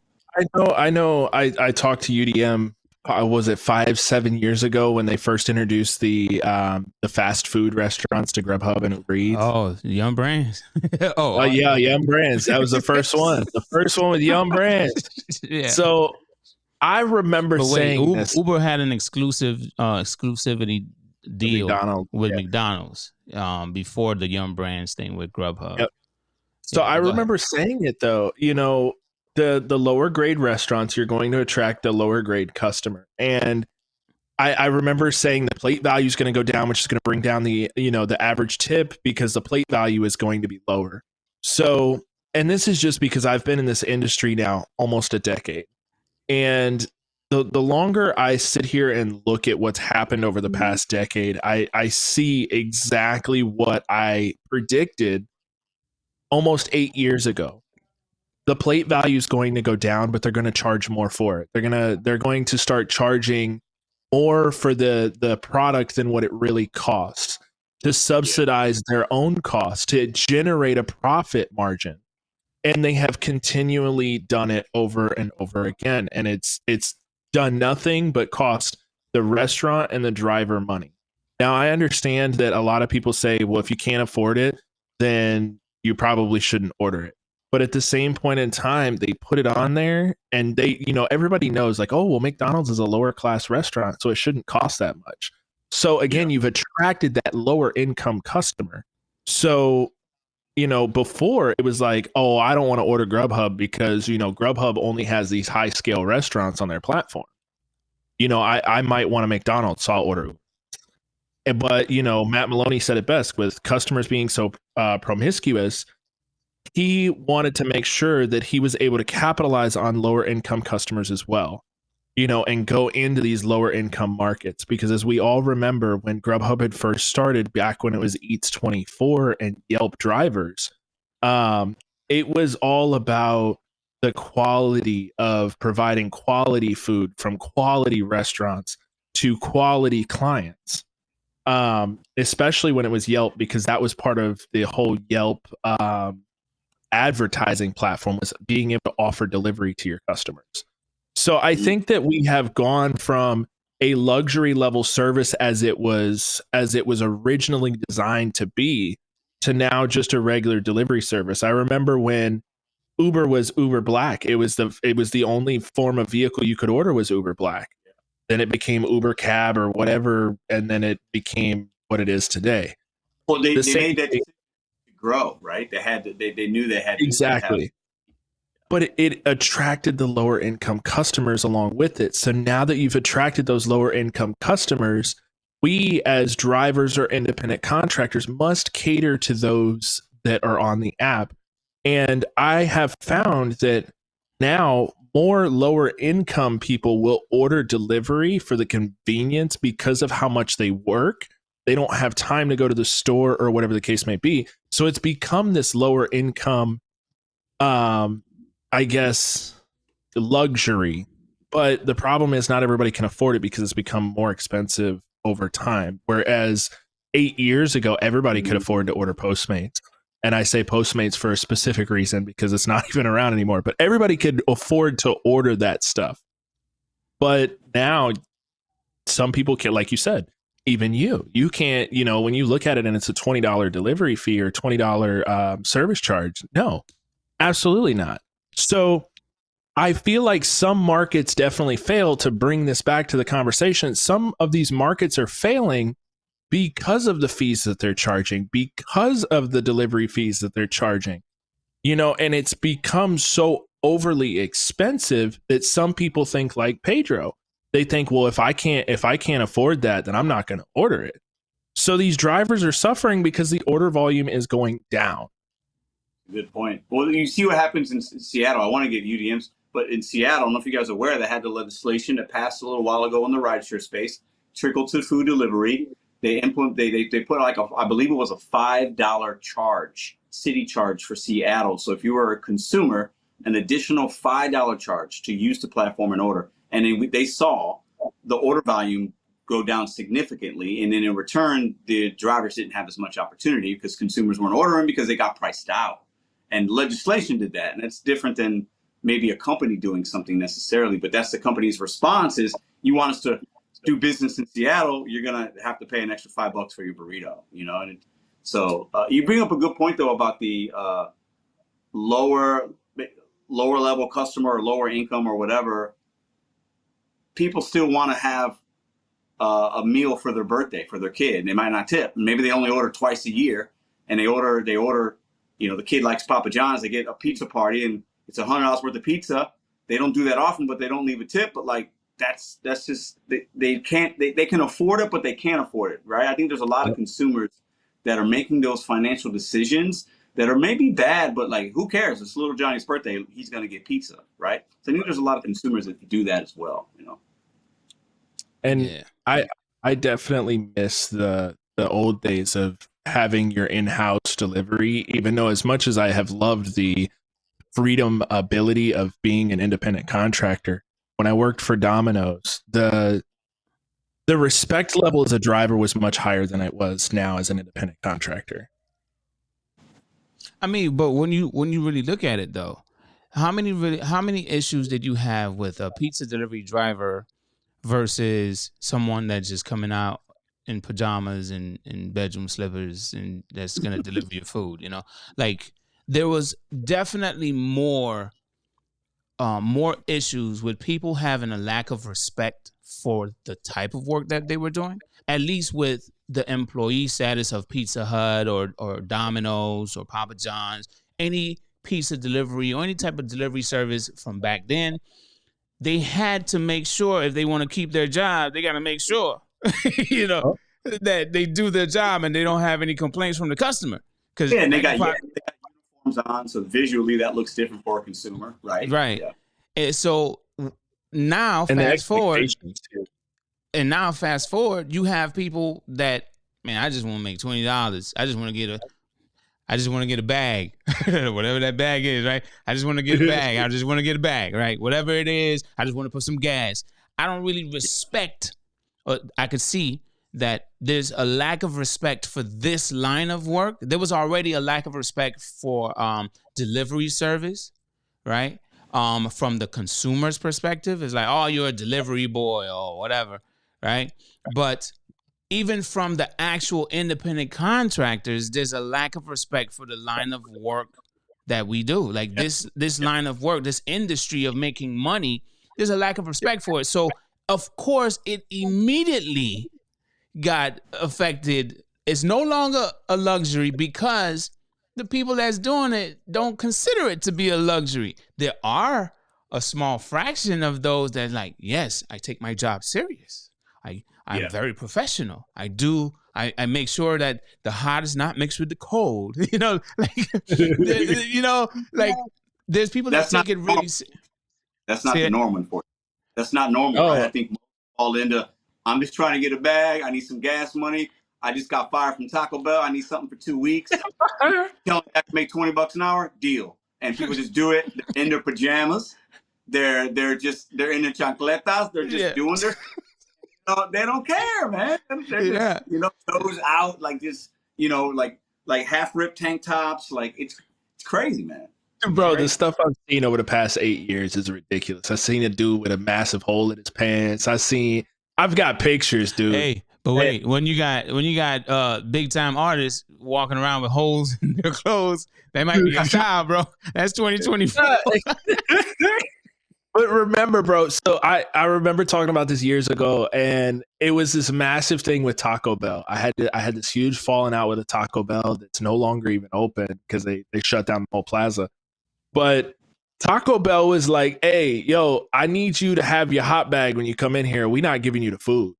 I know I talked to UDM, was it 5-7 years ago when they first introduced the fast food restaurants to Grubhub and Uber Eats? Oh, Yum Brands. Yeah, Yum Brands. That was the first one. The first one with Yum Brands. Yeah. So I remember saying this. Uber had an exclusivity deal with McDonald's before the Yum Brands thing with Grubhub. Yep. So I remember saying it though, the lower grade restaurants, you're going to attract the lower grade customer. And I remember saying the plate value is going to go down, which is going to bring down the average tip because the plate value is going to be lower. So, and this is just because I've been in this industry now almost a decade. And the longer I sit here and look at what's happened over the past decade, I see exactly what I predicted almost 8 years ago. The plate value is going to go down, but they're going to charge more for it. They're going to start charging more for the product than what it really costs to subsidize their own costs to generate a profit margin. And they have continually done it over and over again. And it's done nothing but cost the restaurant and the driver money. Now, I understand that a lot of people say, well, if you can't afford it, then you probably shouldn't order it. But at the same point in time, they put it on there and they, everybody knows like, oh, well, McDonald's is a lower class restaurant, so it shouldn't cost that much. So again, you've attracted that lower income customer. So, before it was like, oh, I don't want to order Grubhub because, Grubhub only has these high scale restaurants on their platform. I might want a McDonald's, so I'll order. But, Matt Maloney said it best with customers being so promiscuous. He wanted to make sure that he was able to capitalize on lower income customers as well, and go into these lower income markets. Because as we all remember, when Grubhub had first started back when it was Eats 24 and Yelp drivers, it was all about the quality of providing quality food from quality restaurants to quality clients. Especially when it was Yelp, because that was part of the whole Yelp advertising platform, was being able to offer delivery to your customers. So I think that we have gone from a luxury level service as it was originally designed to be, to now just a regular delivery service. I remember when Uber was Uber Black, it was the only form of vehicle you could order was Uber Black. Then it became Uber Cab or whatever, and then it became what it is today. Well, they made that decision to grow, right? They knew they had to exactly. But it attracted the lower income customers along with it. So now that you've attracted those lower income customers, we as drivers or independent contractors must cater to those that are on the app. And I have found that now more lower income people will order delivery for the convenience because of how much they work. They don't have time to go to the store or whatever the case may be. So it's become this lower income, I guess, luxury. But the problem is not everybody can afford it because it's become more expensive over time. Whereas 8 years ago, everybody could afford to order Postmates. And I say Postmates for a specific reason because it's not even around anymore. But everybody could afford to order that stuff. But now some people can, like you said, even you can't, when you look at it and it's a $20 delivery fee or $20 service charge. No, absolutely not. So I feel like some markets definitely fail. To bring this back to the conversation, some of these markets are failing because of the fees that they're charging, because of the delivery fees that they're charging, and it's become so overly expensive that some people think like Pedro. They think, well, if I can't afford that, then I'm not going to order it. So these drivers are suffering because the order volume is going down. Good point. Well, you see what happens in Seattle. I want to get UDMs, but in Seattle, I don't know if you guys are aware, they had the legislation that passed a little while ago in the rideshare space, trickled to food delivery. They put like I believe it was a $5 charge, city charge for Seattle. So if you were a consumer, an additional $5 charge to use the platform and order. And then they saw the order volume go down significantly. And then in return, the drivers didn't have as much opportunity because consumers weren't ordering because they got priced out. And legislation did that. And that's different than maybe a company doing something necessarily. But that's the company's response is, you want us to do business in Seattle, you're going to have to pay an extra $5 for your burrito, And so you bring up a good point, though, about the lower level customer or lower income or whatever. People still want to have a meal for their birthday for their kid. They might not tip. Maybe they only order twice a year, and they order. The kid likes Papa John's. They get a pizza party, and it's $100 worth of pizza. They don't do that often, but they don't leave a tip. But like that's just they can afford it, but they can't afford it, right? I think there's a lot of consumers that are making those financial decisions that are maybe bad, but like, who cares? It's little Johnny's birthday. He's going to get pizza, right? So I think there's a lot of consumers that do that as well, And yeah. I definitely miss the old days of having your in-house delivery, even though as much as I have loved the freedom ability of being an independent contractor, when I worked for Domino's, the respect level as a driver was much higher than it was now as an independent contractor. I mean, but when you really look at it, though, how many issues did you have with a pizza delivery driver versus someone that's just coming out in pajamas and bedroom slippers and that's going to deliver your food? Like, there was definitely more issues with people having a lack of respect for the type of work that they were doing, at least with the employee status of Pizza Hut or Domino's or Papa John's, any pizza delivery or any type of delivery service from back then. They had to make sure, if they want to keep their job, they got to make sure, that they do their job and they don't have any complaints from the customer. Yeah, and they got uniforms on, so visually that looks different for a consumer, right? Right. Yeah. And so now, fast forward, you have people that, man, I just want to make $20. I just want to get a bag, whatever that bag is, right? I just want to get a bag. I just want to get a bag, right? Whatever it is, I just want to put some gas. I don't really respect, or I could see that there's a lack of respect for this line of work. There was already a lack of respect for delivery service, right? From the consumer's perspective, it's like, oh, you're a delivery boy or whatever, right? But even from the actual independent contractors, there's a lack of respect for the line of work that we do. Like this line of work, this industry of making money, there's a lack of respect for it. So of course it immediately got affected. It's no longer a luxury because the people that's doing it don't consider it to be a luxury. There are a small fraction of those that like, yes, I take my job serious. I'm very professional. I make sure that the hot is not mixed with the cold. There's people that take it really. That's not the norm, unfortunately. That's not normal. Right? I think all into, I'm just trying to get a bag. I need some gas money. I just got fired from Taco Bell. I need something for 2 weeks. Tell me I can make $20 an hour. Deal. And people just do it. They're in their pajamas. They're in their chancletas. They're just doing their. they don't care, man. They're just, toes out, like just, like half ripped tank tops. Like it's crazy, man. Bro, the stuff I've seen over the past 8 years is ridiculous. I've seen a dude with a massive hole in his pants. I've got pictures, dude. Hey, but wait, when you got big time artists walking around with holes in their clothes, that might be a style, bro. That's 2024. But remember, bro, so I remember talking about this years ago, and it was this massive thing with Taco Bell. I had this huge falling out with a Taco Bell that's no longer even open because they shut down the whole plaza. But Taco Bell was like, hey, yo, I need you to have your hot bag when you come in here. We're not giving you the food.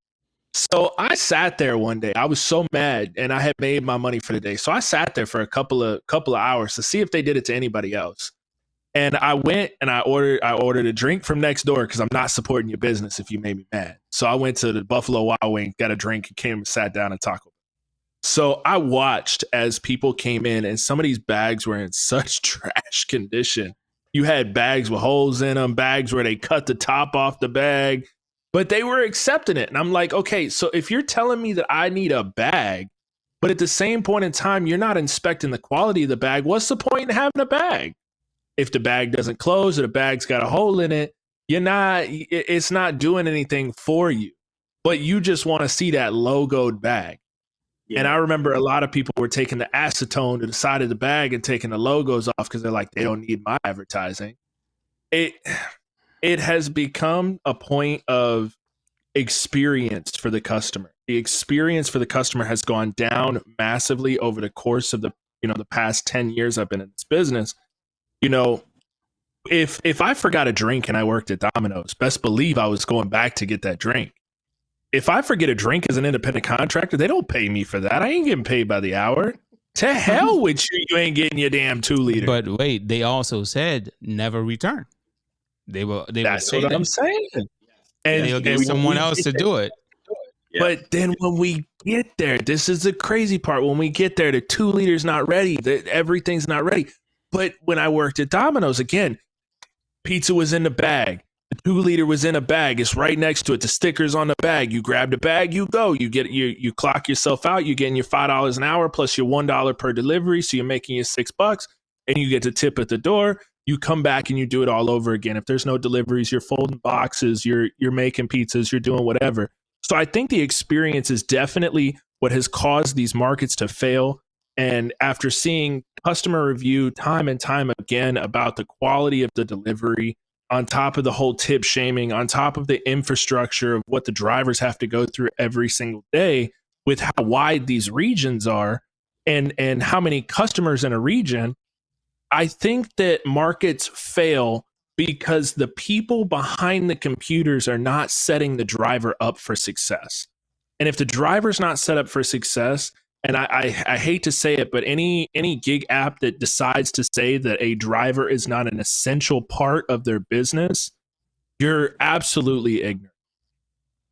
So I sat there one day. I was so mad, and I had made my money for the day. So I sat there for a couple of hours to see if they did it to anybody else. And I went and I ordered a drink from next door because I'm not supporting your business if you made me mad. So I went to the Buffalo Wild Wings, got a drink, and came and sat down at Taco Bell. So I watched as people came in, and some of these bags were in such trash condition. You had bags with holes in them, bags where they cut the top off the bag, but they were accepting it. And I'm like, okay, so if you're telling me that I need a bag, but at the same point in time, you're not inspecting the quality of the bag, what's the point in having a bag? If the bag doesn't close or the bag's got a hole in it, it's not doing anything for you, but you just want to see that logoed bag. Yeah. And I remember a lot of people were taking the acetone to the side of the bag and taking the logos off because they're like, they don't need my advertising. It has become a point of experience for the customer. The experience for the customer has gone down massively over the course of the past 10 years I've been in this business. If I forgot a drink and I worked at Domino's, best believe I was going back to get that drink. If I forget a drink as an independent contractor, they don't pay me for that. I ain't getting paid by the hour. To hell with you. You ain't getting your damn 2-liter. But wait, they also said never return. That's what I'm saying. And they'll get someone else to do it. Yeah. But then when we get there, this is the crazy part. When we get there, the 2 liters not ready. Everything's not ready. But when I worked at Domino's, again, pizza was in the bag. The 2-liter was in a bag. It's right next to it. The sticker's on the bag. You grab the bag, you go. You clock yourself out. You're getting your $5 an hour plus your $1 per delivery. So you're making your $6 and you get to tip at the door. You come back and you do it all over again. If there's no deliveries, you're folding boxes, you're making pizzas, you're doing whatever. So I think the experience is definitely what has caused these markets to fail. And after seeing customer review time and time again about the quality of the delivery, on top of the whole tip shaming, on top of the infrastructure of what the drivers have to go through every single day with how wide these regions are and how many customers in a region, I think that markets fail because the people behind the computers are not setting the driver up for success. And if the driver's not set up for success, and I hate to say it, but any gig app that decides to say that a driver is not an essential part of their business, you're absolutely ignorant.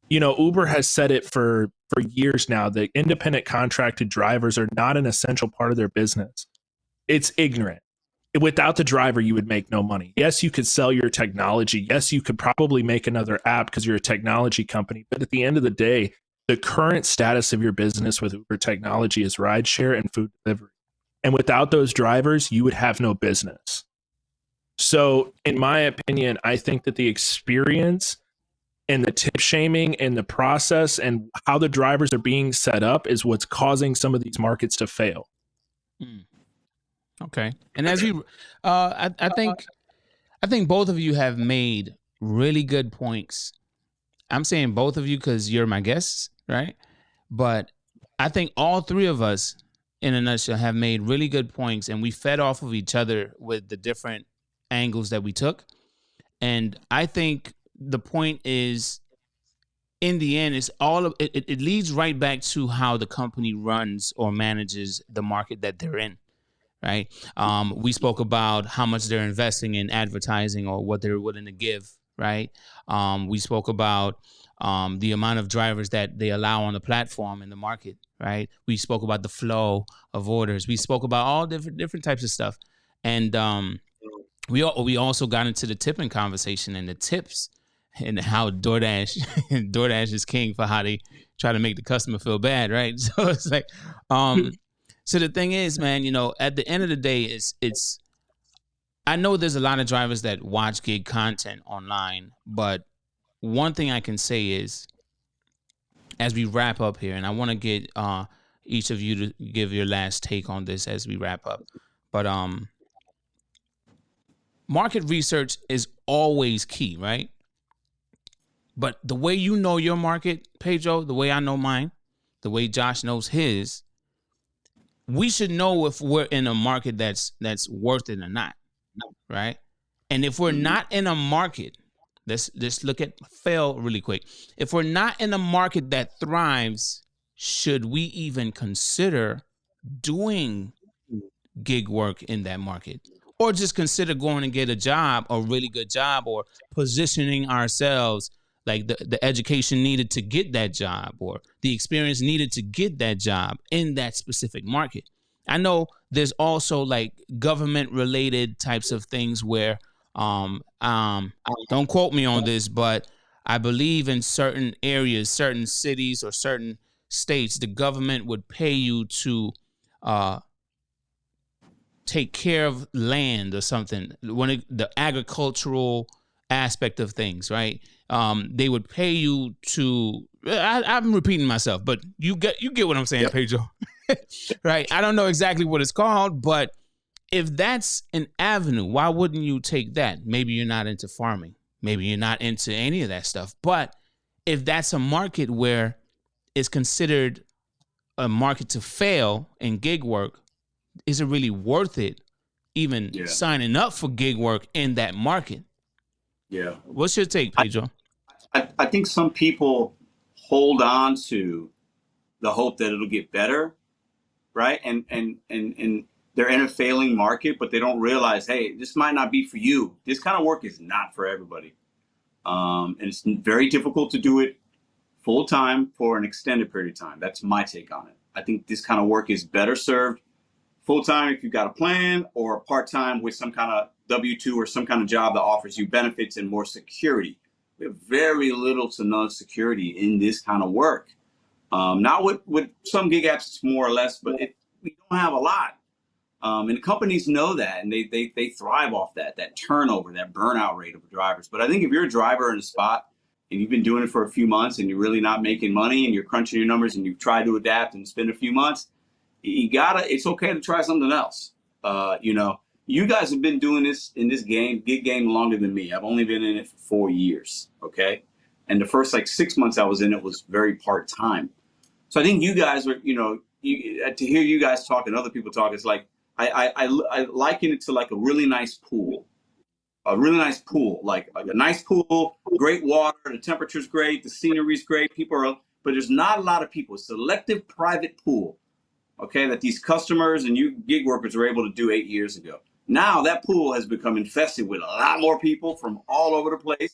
Uber has said it for years now that independent contracted drivers are not an essential part of their business. It's ignorant. Without the driver, you would make no money. Yes, you could sell your technology. Yes, you could probably make another app because you're a technology company. But at the end of the day, the current status of your business with Uber technology is rideshare and food delivery. And without those drivers, you would have no business. So in my opinion, I think that the experience and the tip shaming and the process and how the drivers are being set up is what's causing some of these markets to fail. Okay. And as you, I think both of you have made really good points. I'm saying both of you because you're my guests, right? But I think all three of us, in a nutshell, have made really good points, and we fed off of each other with the different angles that we took. And I think the point is, in the end, it's all of it. It leads right back to how the company runs or manages the market that they're in. Right. We spoke about how much they're investing in advertising or what they're willing to give. Right. We spoke about the amount of drivers that they allow on the platform in the market. Right. We spoke about the flow of orders. We spoke about all different types of stuff. And we also got into the tipping conversation, and the tips and how DoorDash is king for how they try to make the customer feel bad, right? So it's like, so the thing is, man, at the end of the day, it's. I know there's a lot of drivers that watch gig content online, but one thing I can say is, as we wrap up here, and I want to get each of you to give your last take on this as we wrap up, but market research is always key, right? But the way you know your market, Pedro, the way I know mine, the way Josh knows his, we should know if we're in a market that's worth it or not, right? And if we're not in a market, let's look at fail really quick. If we're not in a market that thrives, should we even consider doing gig work in that market? Or just consider going and get a job, a really good job, or positioning ourselves like the education needed to get that job or the experience needed to get that job in that specific market. I know there's also like government related types of things where don't quote me on this, but I believe in certain areas, certain cities or certain states, the government would pay you to take care of land or something, the agricultural aspect of things, right? They would pay you to. I'm repeating myself, but you get what I'm saying, yep. Pedro. Right? I don't know exactly what it's called, but if that's an avenue, why wouldn't you take that? Maybe you're not into farming, maybe you're not into any of that stuff, but if that's a market where it's considered a market to fail in gig work, is it really worth it even signing up for gig work in that market? Yeah. What's your take, Pedro? I think some people hold on to the hope that it'll get better, right? And they're in a failing market, but they don't realize, hey, this might not be for you. This kind of work is not for everybody. And it's very difficult to do it full time for an extended period of time. That's my take on it. I think this kind of work is better served full-time if you've got a plan, or part-time with some kind of W-2 or some kind of job that offers you benefits and more security. We have very little to none security in this kind of work. Not with some gig apps, it's more or less, but we don't have a lot. And companies know that, and they thrive off that turnover, that burnout rate of drivers. But I think if you're a driver in a spot and you've been doing it for a few months and you're really not making money and you're crunching your numbers and you've tried to adapt and spend a few months, it's okay to try something else. You guys have been doing this in this gig game longer than me. I've only been in it for 4 years. Okay. And the first 6 months I was in it was very part-time. So I think you guys are, to hear you guys talk and other people talk, it's like, I liken it to like a really nice pool. A really nice pool, like a nice pool, great water, the temperature's great, the scenery's great, but there's not a lot of people. Selective private pool. Okay, that these customers and you gig workers were able to do 8 years ago. Now that pool has become infested with a lot more people from all over the place.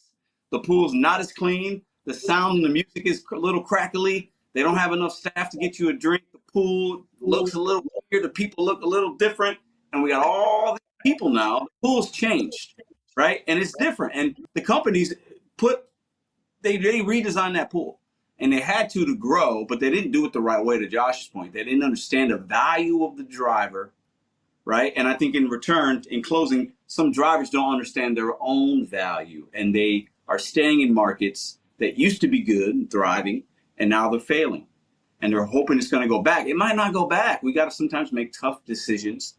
The pool's not as clean. The sound and the music is a little crackly. They don't have enough staff to get you a drink. The pool looks a little weird. The people look a little different. And we got all these people now. The pool's changed, right? And it's different. And the companies they redesigned that pool. And they had to grow, but they didn't do it the right way, to Josh's point. They didn't understand the value of the driver, right? And I think in return, in closing, some drivers don't understand their own value. And they are staying in markets that used to be good and thriving, and now they're failing. And they're hoping it's going to go back. It might not go back. We got to sometimes make tough decisions.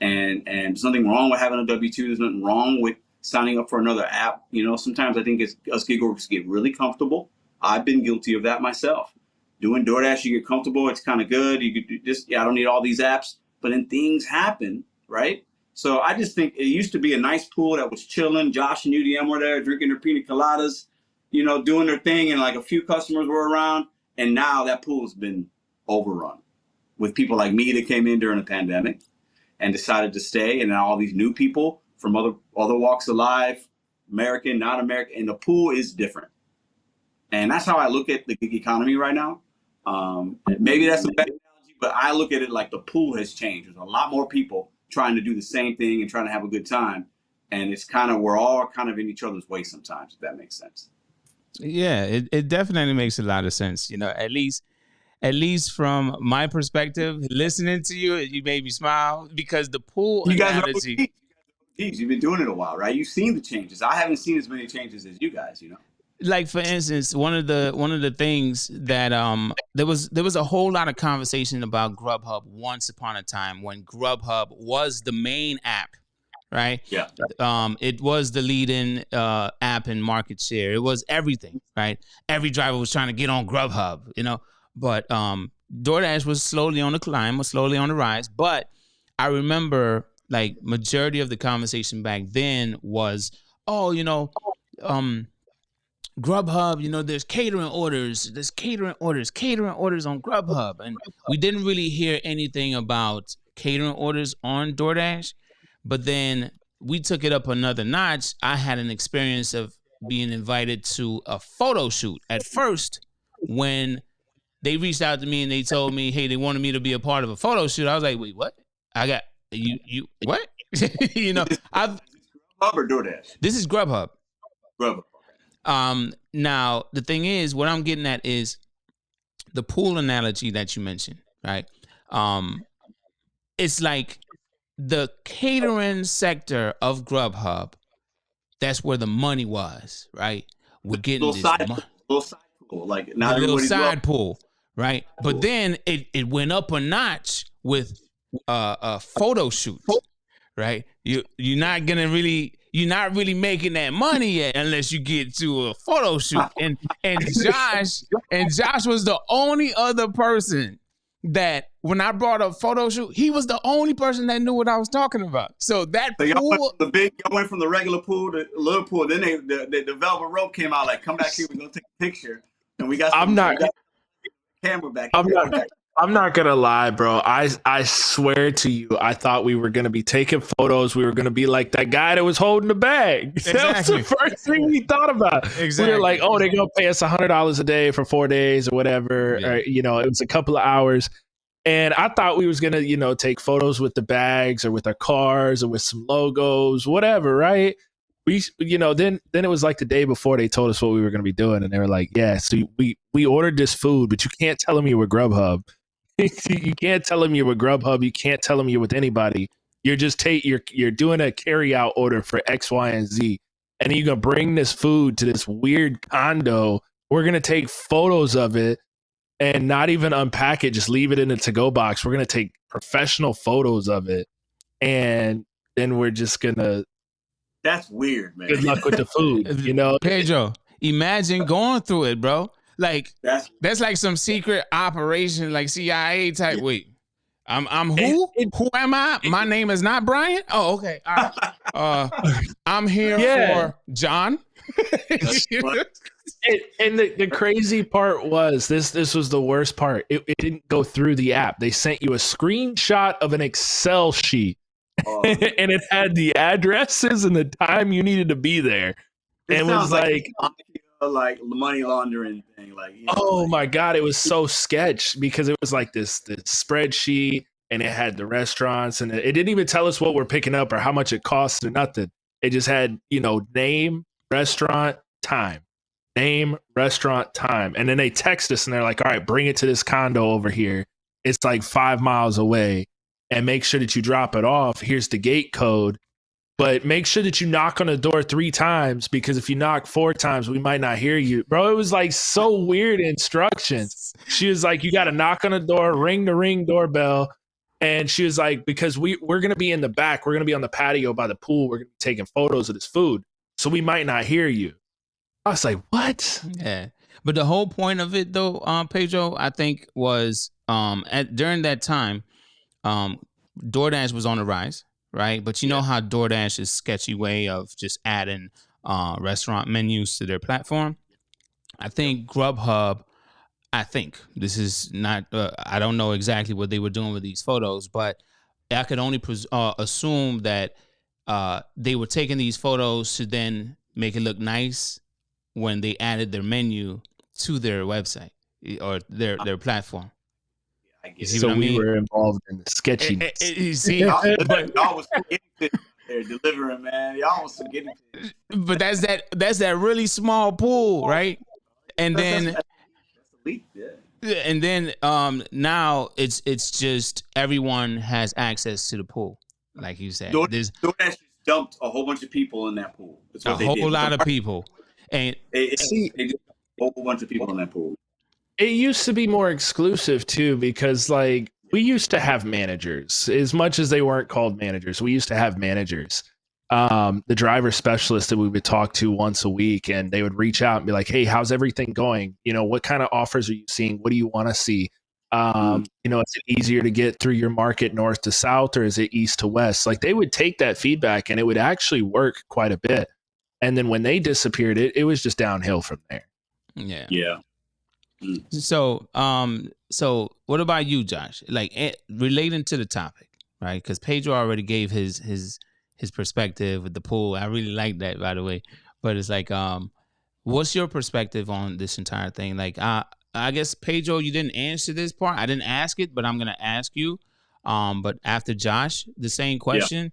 And there's nothing wrong with having a W-2. There's nothing wrong with signing up for another app. Sometimes I think us gig workers get really comfortable. I've been guilty of that myself. Doing DoorDash, you get comfortable. It's kind of good. You could just, I don't need all these apps. But then things happen, right? So I just think it used to be a nice pool that was chilling. Josh and UDM were there drinking their pina coladas, doing their thing. And a few customers were around. And now that pool has been overrun with people like me that came in during the pandemic and decided to stay. And now all these new people from other walks of life, American, not American. And the pool is different. And that's how I look at the gig economy right now. Maybe that's a bad analogy, but I look at it like the pool has changed. There's a lot more people trying to do the same thing and trying to have a good time. And it's we're all kind of in each other's way sometimes, if that makes sense. Yeah, it definitely makes a lot of sense. At least from my perspective, listening to you, you made me smile because the pool You guys are analogy. OGs. You've been doing it a while, right? You've seen the changes. I haven't seen as many changes as you guys. Like for instance, one of the things that there was a whole lot of conversation about Grubhub once upon a time when Grubhub was the main app, right? Yeah. It was the leading app in market share. It was everything, right? Every driver was trying to get on Grubhub. But DoorDash was slowly on the climb, was slowly on the rise. But I remember like majority of the conversation back then was, oh, um Grubhub, there's catering orders on Grubhub. And we didn't really hear anything about catering orders on DoorDash. But then we took it up another notch. I had an experience of being invited to a photo shoot. At first, when they reached out to me and they told me, hey, they wanted me to be a part of a photo shoot, I was like, wait, what? I got you what? I've Grubhub or DoorDash? This is Grubhub. Grubhub. Now the thing is, what I'm getting at is the pool analogy that you mentioned, right? It's like the catering sector of Grubhub. That's where the money was, right? We're getting Little this side pool, like not little everybody's side pool, right? But then it went up a notch with a photo shoot, right? You're not really making that money yet unless you get to a photo shoot. And Josh was the only other person that when I brought up photo shoot, he was the only person that knew what I was talking about. So that pool, y'all went from the regular pool to the little pool. Then the velvet rope came out like, come back here, we're gonna take a picture. And we got camera back. I'm not gonna lie, bro. I swear to you, I thought we were gonna be taking photos. We were gonna be like that guy that was holding the bag. Exactly. That was the first thing we thought about. Exactly. We were like, oh, they're gonna pay us $100 a day for 4 days or whatever. Yeah. Or, it was a couple of hours. And I thought we was gonna, take photos with the bags or with our cars or with some logos, whatever, right? We, then it was like the day before they told us what we were gonna be doing, and they were like, yeah, so we ordered this food, but you can't tell them you were Grubhub. You can't tell them you're with Grubhub. You can't tell them you're with anybody. You're just you're doing a carry out order for X, Y, and Z, and then you're gonna bring this food to this weird condo. We're gonna take photos of it and not even unpack it. Just leave it in a to-go box. We're gonna take professional photos of it, and then we're just gonna. That's weird, man. Good luck with the food. Pedro, imagine going through it, bro. Like that's like some secret operation, like CIA type. Wait, I'm who? Who am I? My name is not Brian. Oh, okay. All right. I'm here for John. And the crazy part was this was the worst part. It didn't go through the app. They sent you a screenshot of an Excel sheet, and it had the addresses and the time you needed to be there. And it was like money laundering thing, my god, it was so sketch because it was like this spreadsheet, and it had the restaurants, and it didn't even tell us what we're picking up or how much it costs or nothing. It just had name, restaurant, time, name, restaurant, time, and then they text us and they're like, all right, bring it to this condo over here. It's like 5 miles away, and make sure that you drop it off. Here's the gate code. But make sure that you knock on the door 3 times, because if you knock 4 times, we might not hear you. Bro, it was like so weird instructions. She was like, you got to knock on the door, ring the ring doorbell. And she was like, because we're going to be in the back. We're going to be on the patio by the pool. We're going to be taking photos of this food. So we might not hear you. I was like, what? Yeah. But the whole point of it, though, Pedro, I think was during that time, DoorDash was on the rise. Right. But you know how DoorDash's sketchy way of just adding restaurant menus to their platform. I think Grubhub, this is not, I don't know exactly what they were doing with these photos, but I could only assume that they were taking these photos to then make it look nice when they added their menu to their website or their platform. So we were involved in the sketchiness. See, y'all was They're delivering, man. Y'all want some guinea pigs. But that's that really small pool, right? And then That's elite, yeah. and then now it's just everyone has access to the pool, like you said. There's DoorDash just dumped a whole bunch of people in that pool. That's a what they did. whole lot of people, and See, They just dumped a whole bunch of people in that pool. it used to be more exclusive too, because like we used to have managers, as much as they weren't called managers. We used to have managers, the driver specialist that we would talk to once a week, and they would reach out and be like, "Hey, how's everything going? You know, what kind of offers are you seeing? What do you want to see? You know, is it easier to get through your market north to south, or is it east to west?" Like they would take that feedback, and it would actually work quite a bit. And then when they disappeared, it was just downhill from there. yeah. Yeah. So what about you, Josh? Like relating to the topic, right? Because Pedro already gave his perspective with the pool. I really like that, by the way. But it's like, what's your perspective on this entire thing? Like, I guess Pedro, you didn't answer this part. I didn't ask it, but I'm gonna ask you. But after Josh, the same question.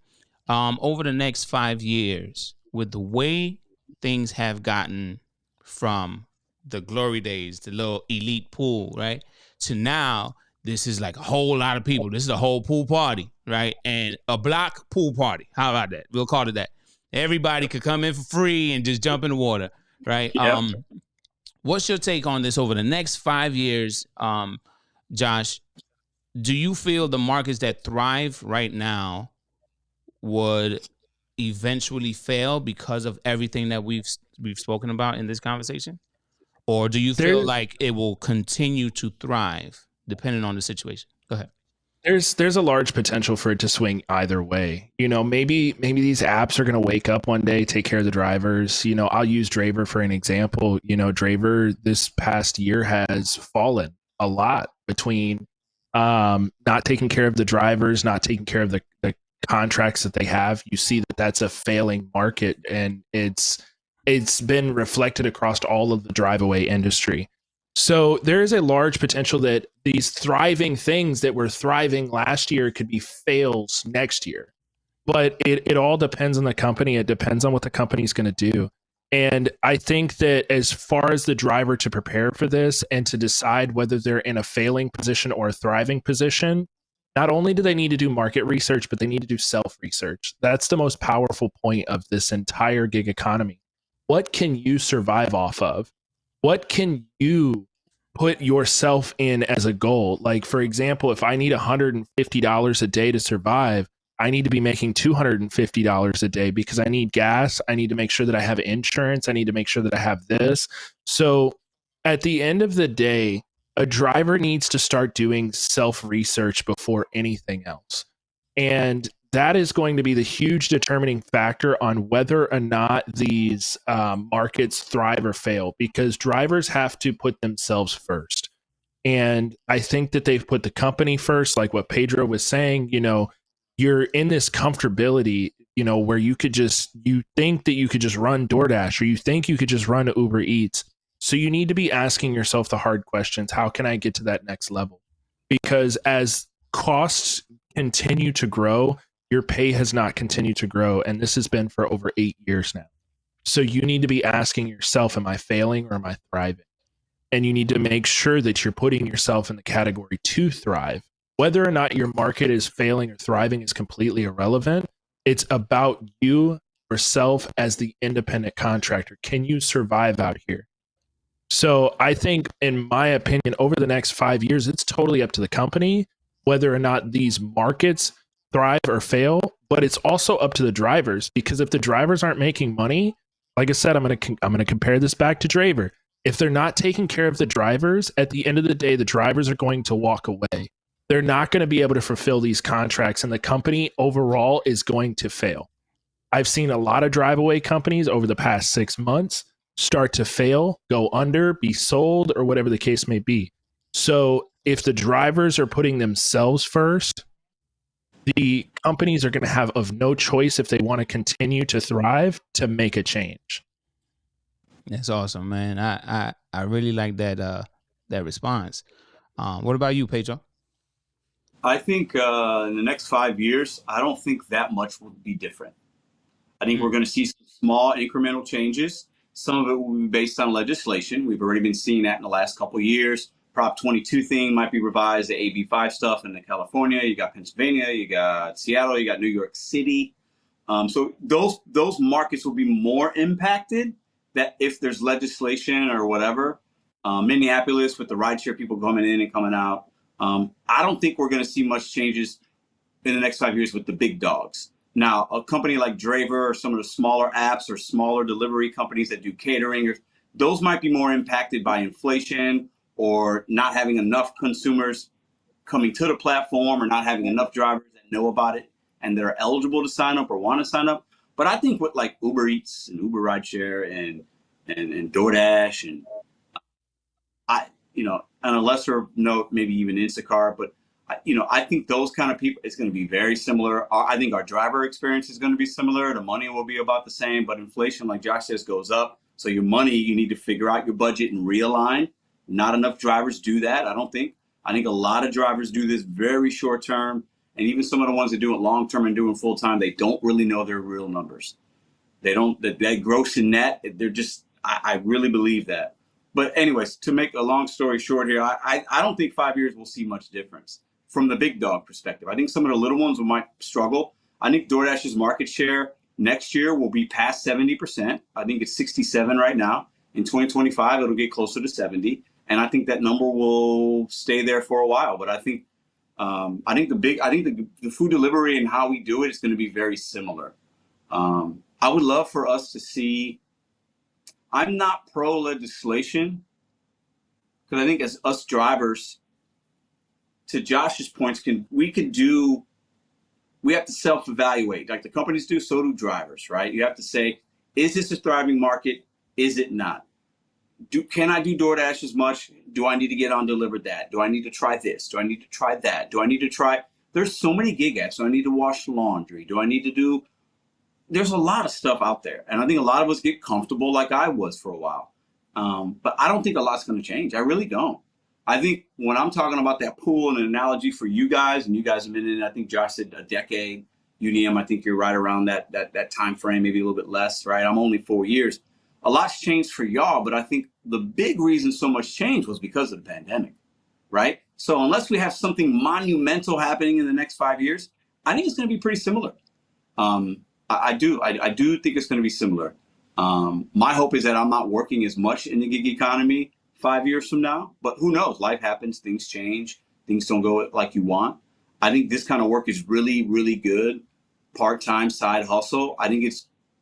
Over the next 5 years, with the way things have gotten from the glory days, the little elite pool, right, to now, this is like a whole lot of people. This is a whole pool party, right? And a block pool party. How about that? We'll call it that. Everybody could come in for free and just jump in the water, right? Yep. What's your take on this over the next 5 years, Josh? Do you feel the markets that thrive right now would eventually fail because of everything that we've spoken about in this conversation? Or do you feel like it will continue to thrive depending on the situation? Go ahead. There's a large potential for it to swing either way. You know, maybe these apps are going to wake up one day, take care of the drivers. You know, I'll use Dlivrd for an example. You know, Dlivrd this past year has fallen a lot between not taking care of the drivers, not taking care of the contracts that they have. You see that that's a failing market, and it's been reflected across all of the drive-away industry. So there is a large potential that these thriving things that were thriving last year could be fails next year. But it all depends on the company. It depends on what the company's going to do. And I think that as far as the driver to prepare for this and to decide whether they're in a failing position or a thriving position, not only do they need to do market research, but they need to do self-research. That's the most powerful point of this entire gig economy. What can you survive off of? What can you put yourself in as a goal? Like, for example, if I need $150 a day to survive, I need to be making $250 a day because I need gas. I need to make sure that I have insurance. I need to make sure that I have this. So at the end of the day, a driver needs to start doing self-research before anything else. And that is going to be the huge determining factor on whether or not these markets thrive or fail, because drivers have to put themselves first. And I think that they've put the company first, like what Pedro was saying. You know, you're in this comfortability, you know, where you think that you could just run DoorDash, or you think you could just run Uber Eats. So you need to be asking yourself the hard questions. How can I get to that next level? Because as costs continue to grow, your pay has not continued to grow. And this has been for over 8 years now. So you need to be asking yourself, am I failing or am I thriving? And you need to make sure that you're putting yourself in the category to thrive. Whether or not your market is failing or thriving is completely irrelevant. It's about you yourself as the independent contractor. Can you survive out here? So I think, in my opinion, over the next 5 years, it's totally up to the company whether or not these markets thrive or fail, but it's also up to the drivers, because if the drivers aren't making money, like I said, I'm going to compare this back to Dlivrd. If they're not taking care of the drivers, at the end of the day, the drivers are going to walk away. They're not going to be able to fulfill these contracts, and the company overall is going to fail. I've seen a lot of drive-away companies over the past 6 months start to fail, go under, be sold, or whatever the case may be. So if the drivers are putting themselves first, the companies are going to have of no choice, if they want to continue to thrive, to make a change. That's awesome, man. I really like that response. What about you, Pedro? I think in the next 5 years, I don't think that much will be different. I think we're going to see some small incremental changes. Some of it will be based on legislation. We've already been seeing that in the last couple of years. Prop 22 thing might be revised, the AB5 stuff in California. You got Pennsylvania, you got Seattle, you got New York City. So those markets will be more impacted that if there's legislation or whatever. Minneapolis with the rideshare people coming in and coming out. I don't think we're going to see much changes in the next 5 years with the big dogs. Now, a company like Dlivrd or some of the smaller apps or smaller delivery companies that do catering, those might be more impacted by inflation or not having enough consumers coming to the platform or not having enough drivers that know about it and that are eligible to sign up or want to sign up. But I think with like Uber Eats and Uber Rideshare and Doordash and on a lesser note, maybe even Instacart, but I think those kind of people, it's going to be very similar. I think our driver experience is going to be similar. The money will be about the same, but inflation, like Josh says, goes up. So your money, you need to figure out your budget and realign. Not enough drivers do that, I don't think. I think a lot of drivers do this very short term. And even some of the ones that do it long term and doing full time, they don't really know their real numbers. They don't, that gross and net, they're just, I really believe that. But anyways, to make a long story short here, I don't think 5 years we'll see much difference from the big dog perspective. I think some of the little ones might struggle. I think DoorDash's market share next year will be past 70%. I think it's 67 right now. In 2025, it'll get closer to 70. And I think that number will stay there for a while. But I think the food delivery and how we do it is going to be very similar. I would love for us to see, I'm not pro legislation because I think as us drivers, to Josh's points, we have to self-evaluate. Like the companies do, so do drivers, right? You have to say, is this a thriving market? Is it not? Can I do DoorDash as much? Do I need to get on DeliverThat? Do I need to try this? Do I need to try that? Do I need to try? There's so many gig apps. Do I need to wash laundry? Do I need to do? There's a lot of stuff out there. And I think a lot of us get comfortable like I was for a while. But I don't think a lot's going to change. I really don't. I think when I'm talking about that pool and an analogy for you guys, and you guys have been in, I think Josh said a decade, UDM, I think you're right around that time frame, maybe a little bit less, right? I'm only 4 years. A lot's changed for y'all, but I think the big reason so much change was because of the pandemic, right? So unless we have something monumental happening in the next 5 years, I think it's going to be pretty similar. I do think it's going to be similar. My hope is that I'm not working as much in the gig economy 5 years from now, but who knows? Life happens, things change, things don't go like you want. I think this kind of work is really, really good. Part-time side hustle. I think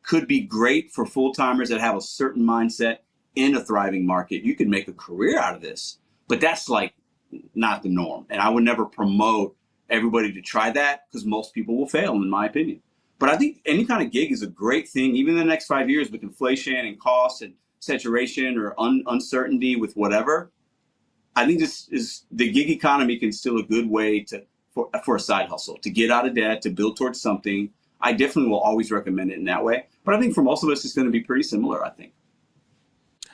could be great for full-timers that have a certain mindset in a thriving market. You can make a career out of this, but that's like not the norm. And I would never promote everybody to try that because most people will fail, in my opinion. But I think any kind of gig is a great thing, even in the next 5 years with inflation and costs and saturation or uncertainty with whatever. I think this is the gig economy can still a good way for a side hustle, to get out of debt, to build towards something. I definitely will always recommend it in that way. But I think for most of us, it's going to be pretty similar, I think.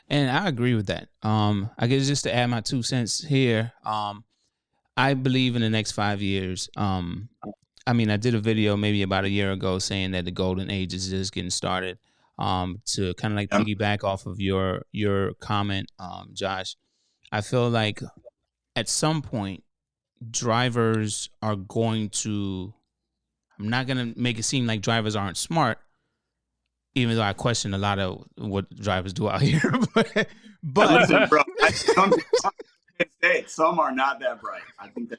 And I agree with that. I guess just to add my 2 cents here, I believe in the next 5 years, I did a video maybe about a year ago saying that the golden age is just getting started. To kind of like piggyback off of your comment, Josh, I feel like at some point drivers are going to, I'm not going to make it seem like drivers aren't smart, even though I question a lot of what drivers do out here. but listen, bro, some are not that bright. I think that.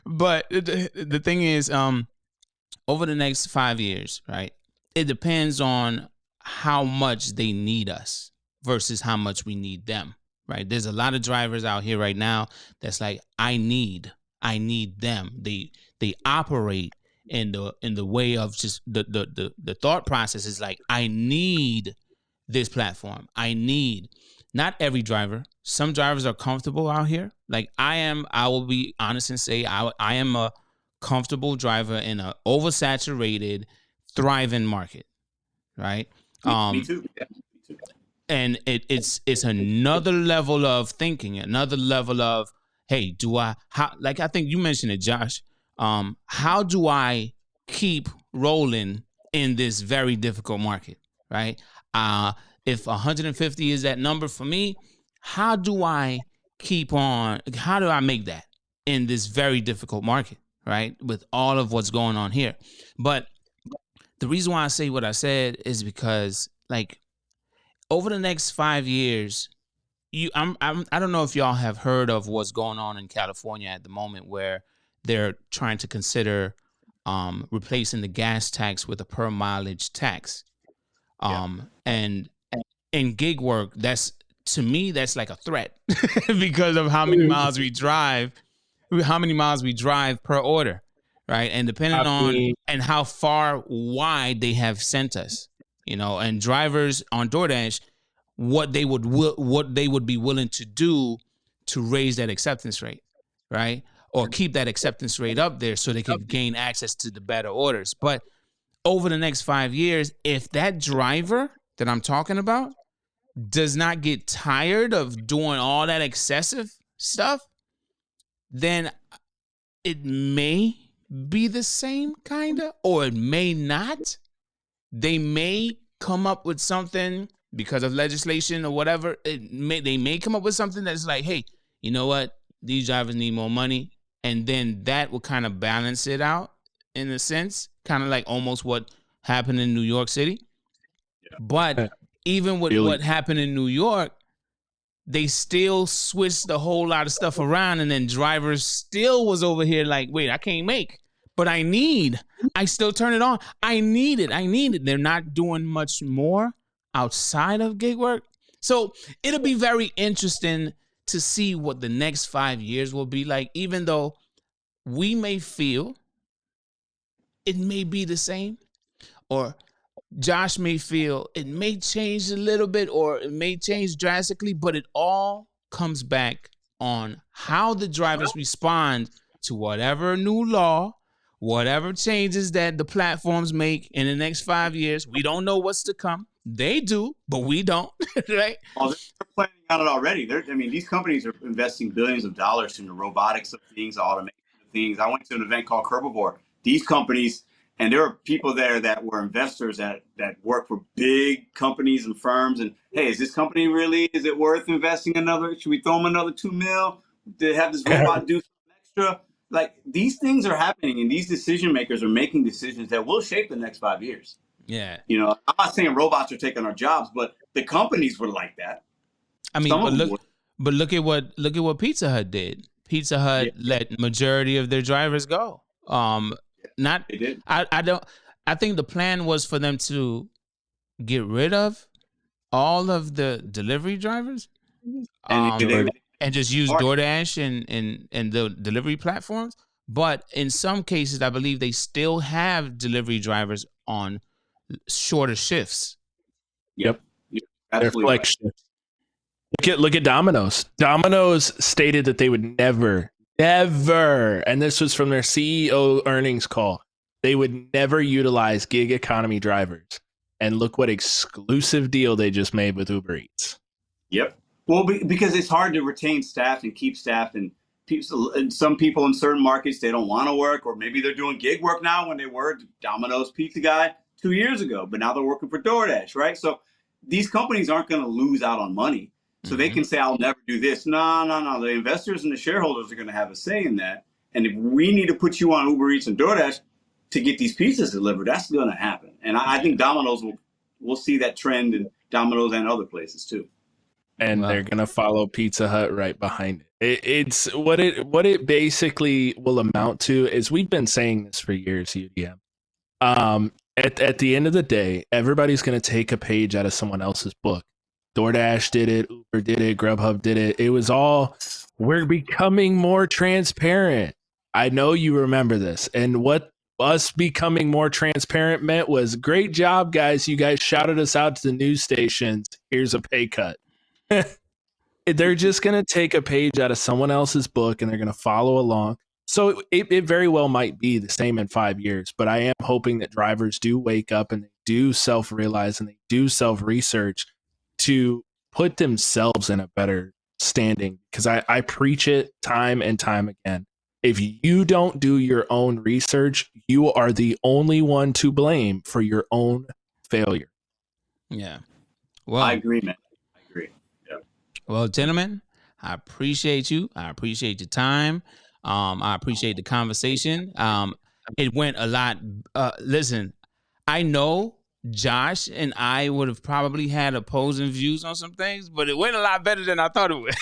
But the thing is, over the next 5 years, right, it depends on how much they need us versus how much we need them, right? There's a lot of drivers out here right now that's like, I need them. They operate in the way of just the thought process is like, I need this platform. Not every driver. Some drivers are comfortable out here. Like I will be honest and say I am a comfortable driver in an oversaturated, thriving market, right? Me too. Yeah, me too. And it's another level of thinking, another level of, hey, I think you mentioned it, Josh. How do I keep rolling in this very difficult market, right? If 150 is that number for me, how do I make that in this very difficult market, right? With all of what's going on here. But the reason why I say what I said is because, like, over the next 5 years, I don't know if y'all have heard of what's going on in California at the moment, where they're trying to consider replacing the gas tax with a per mileage tax. And in gig work, to me that's like a threat because of how many miles we drive per order, right? And depending on and how far wide they have sent us, and drivers on DoorDash, what they would be willing to do to raise that acceptance rate, right? Or keep that acceptance rate up there so they could gain access to the better orders. But over the next 5 years, if that driver that I'm talking about does not get tired of doing all that excessive stuff, then it may be the same kind of, or it may not. They may come up with something because of legislation or whatever. They may come up with something that's like, hey, you know what? These drivers need more money. And then that will kind of balance it out in a sense, kind of like almost what happened in New York City. Yeah. But even with what happened in New York, they still switched a whole lot of stuff around, and then drivers still was over here like, wait, I can't make, but I still turn it on. I need it. They're not doing much more outside of gig work. So it'll be very interesting to see what the next 5 years will be like, even though we may feel it may be the same, or Josh may feel it may change a little bit, or it may change drastically, but it all comes back on how the drivers respond to whatever new law, whatever changes that the platforms make in the next 5 years. We don't know what's to come. They do, but we don't, right? Well, they're planning on it already. These companies are investing billions of dollars in the robotics of things, automation of things. I went to an event called Grubhub. These companies, and there are people there that were investors that work for big companies and firms. And hey, is this company is it worth investing another? Should we throw them another $2 million to have this robot do something extra? Like, these things are happening, and these decision makers are making decisions that will shape the next 5 years. Yeah. I'm not saying robots are taking our jobs, but the companies were like that. I mean, look at what Pizza Hut did. Pizza Hut let majority of their drivers go. Not they did. I think the plan was for them to get rid of all of the delivery drivers, and just use DoorDash and the delivery platforms. But in some cases, I believe they still have delivery drivers on shorter shifts. Yep. They're flex shifts. Look at Domino's. Domino's stated that they would never, and this was from their CEO earnings call, they would never utilize gig economy drivers. And look what exclusive deal they just made with Uber Eats. Yep. Well, because it's hard to retain staff and keep staff, and some people in certain markets, they don't want to work, or maybe they're doing gig work now when they were Domino's pizza guy 2 years ago, but now they're working for DoorDash, right? So these companies aren't going to lose out on money. So they can say, I'll never do this. No. The investors and the shareholders are going to have a say in that. And if we need to put you on Uber Eats and DoorDash to get these pizzas delivered, that's going to happen. And I think Domino's will see that trend in Domino's and other places too. And they're going to follow Pizza Hut right behind it. It's what it basically will amount to is, we've been saying this for years, UDM. At the end of the day, everybody's going to take a page out of someone else's book. DoorDash did it, Uber did it, Grubhub did it. It was all, we're becoming more transparent. I know you remember this. And what us becoming more transparent meant was, great job, guys. You guys shouted us out to the news stations. Here's a pay cut. They're just going to take a page out of someone else's book and they're going to follow along. So it very well might be the same in 5 years, but I am hoping that drivers do wake up and they do self-realize and they do self-research to put themselves in a better standing. Because I preach it time and time again. If you don't do your own research, you are the only one to blame for your own failure. Yeah. I Well, agree, man. I agree. Yeah. well, gentlemen, I appreciate you. I appreciate your time. I appreciate the conversation. It went a lot. Listen, I know Josh and I would have probably had opposing views on some things, but it went a lot better than I thought it would.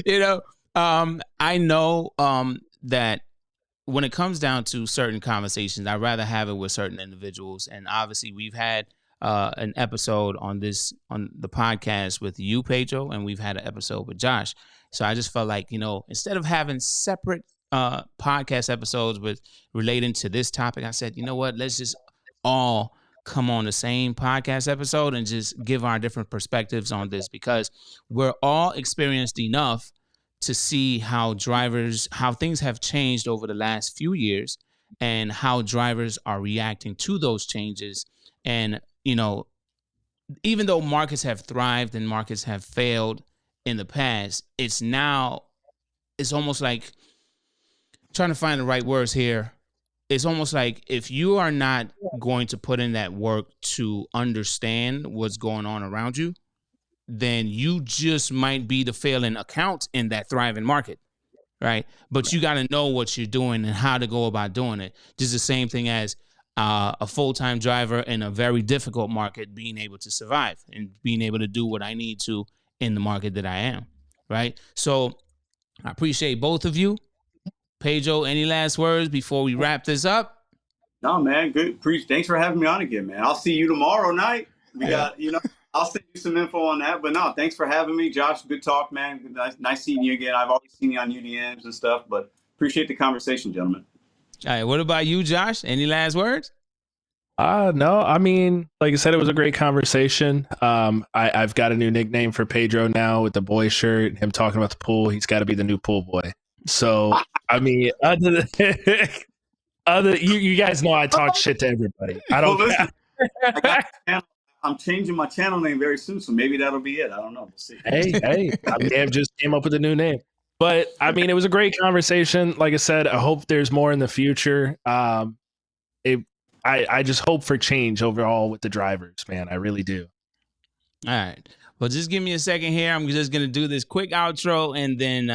you know, I know that when it comes down to certain conversations, I'd rather have it with certain individuals. And obviously, we've had an episode on the podcast with you, Pedro, and we've had an episode with Josh. So I just felt like, instead of having separate podcast episodes with relating to this topic, I said, you know what, let's just all come on the same podcast episode and just give our different perspectives on this, because we're all experienced enough to see how things have changed over the last few years and how drivers are reacting to those changes. And, even though markets have thrived and markets have failed in the past, it's almost like, trying to find the right words here. It's almost like if you are not going to put in that work to understand what's going on around you, then you just might be the failing account in that thriving market, right? But you got to know what you're doing and how to go about doing it. Just the same thing as a full-time driver in a very difficult market being able to survive and being able to do what I need to in the market that I am, right? So I appreciate both of you. Pedro, any last words before we wrap this up? No, man, good. Thanks for having me on again, man. I'll see you tomorrow night. We got, I'll send you some info on that. But no, thanks for having me, Josh. Good talk, man. Nice seeing you again. I've always seen you on UDMs and stuff, but appreciate the conversation, gentlemen. All right. What about you, Josh? Any last words? No, I mean, like I said, it was a great conversation. I've got a new nickname for Pedro now with the boy shirt. Him talking about the pool. He's got to be the new pool boy. So, I mean, you guys know I talk shit to everybody. I don't. Well, listen, I'm changing my channel name very soon, so maybe that'll be it. I don't know. We'll see. Hey, I may have just came up with a new name. But I mean, it was a great conversation. Like I said, I hope there's more in the future. I just hope for change overall with the drivers, man. I really do. All right. Well, just give me a second here. I'm just going to do this quick outro and then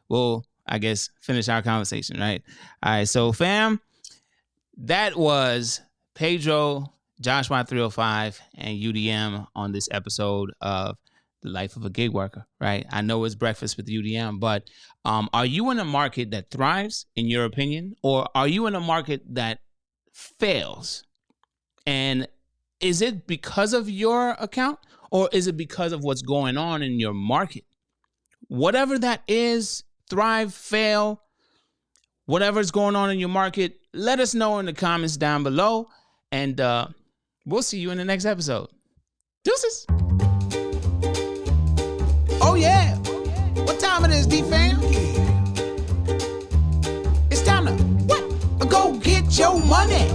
we'll, I guess, finish our conversation, right? All right. So, fam, that was Pedro, Josh Y305, and UDM on this episode of The Life of a Gig Worker, right? I know it's breakfast with UDM, but are you in a market that thrives, in your opinion, or are you in a market that fails? And is it because of your account, or is it because of what's going on in your market? Whatever that is, thrive, fail, whatever's going on in your market, let us know in the comments down below, and we'll see you in the next episode. Deuces. Oh yeah. What time it is, D-Fam? It's time to what? Go get your money.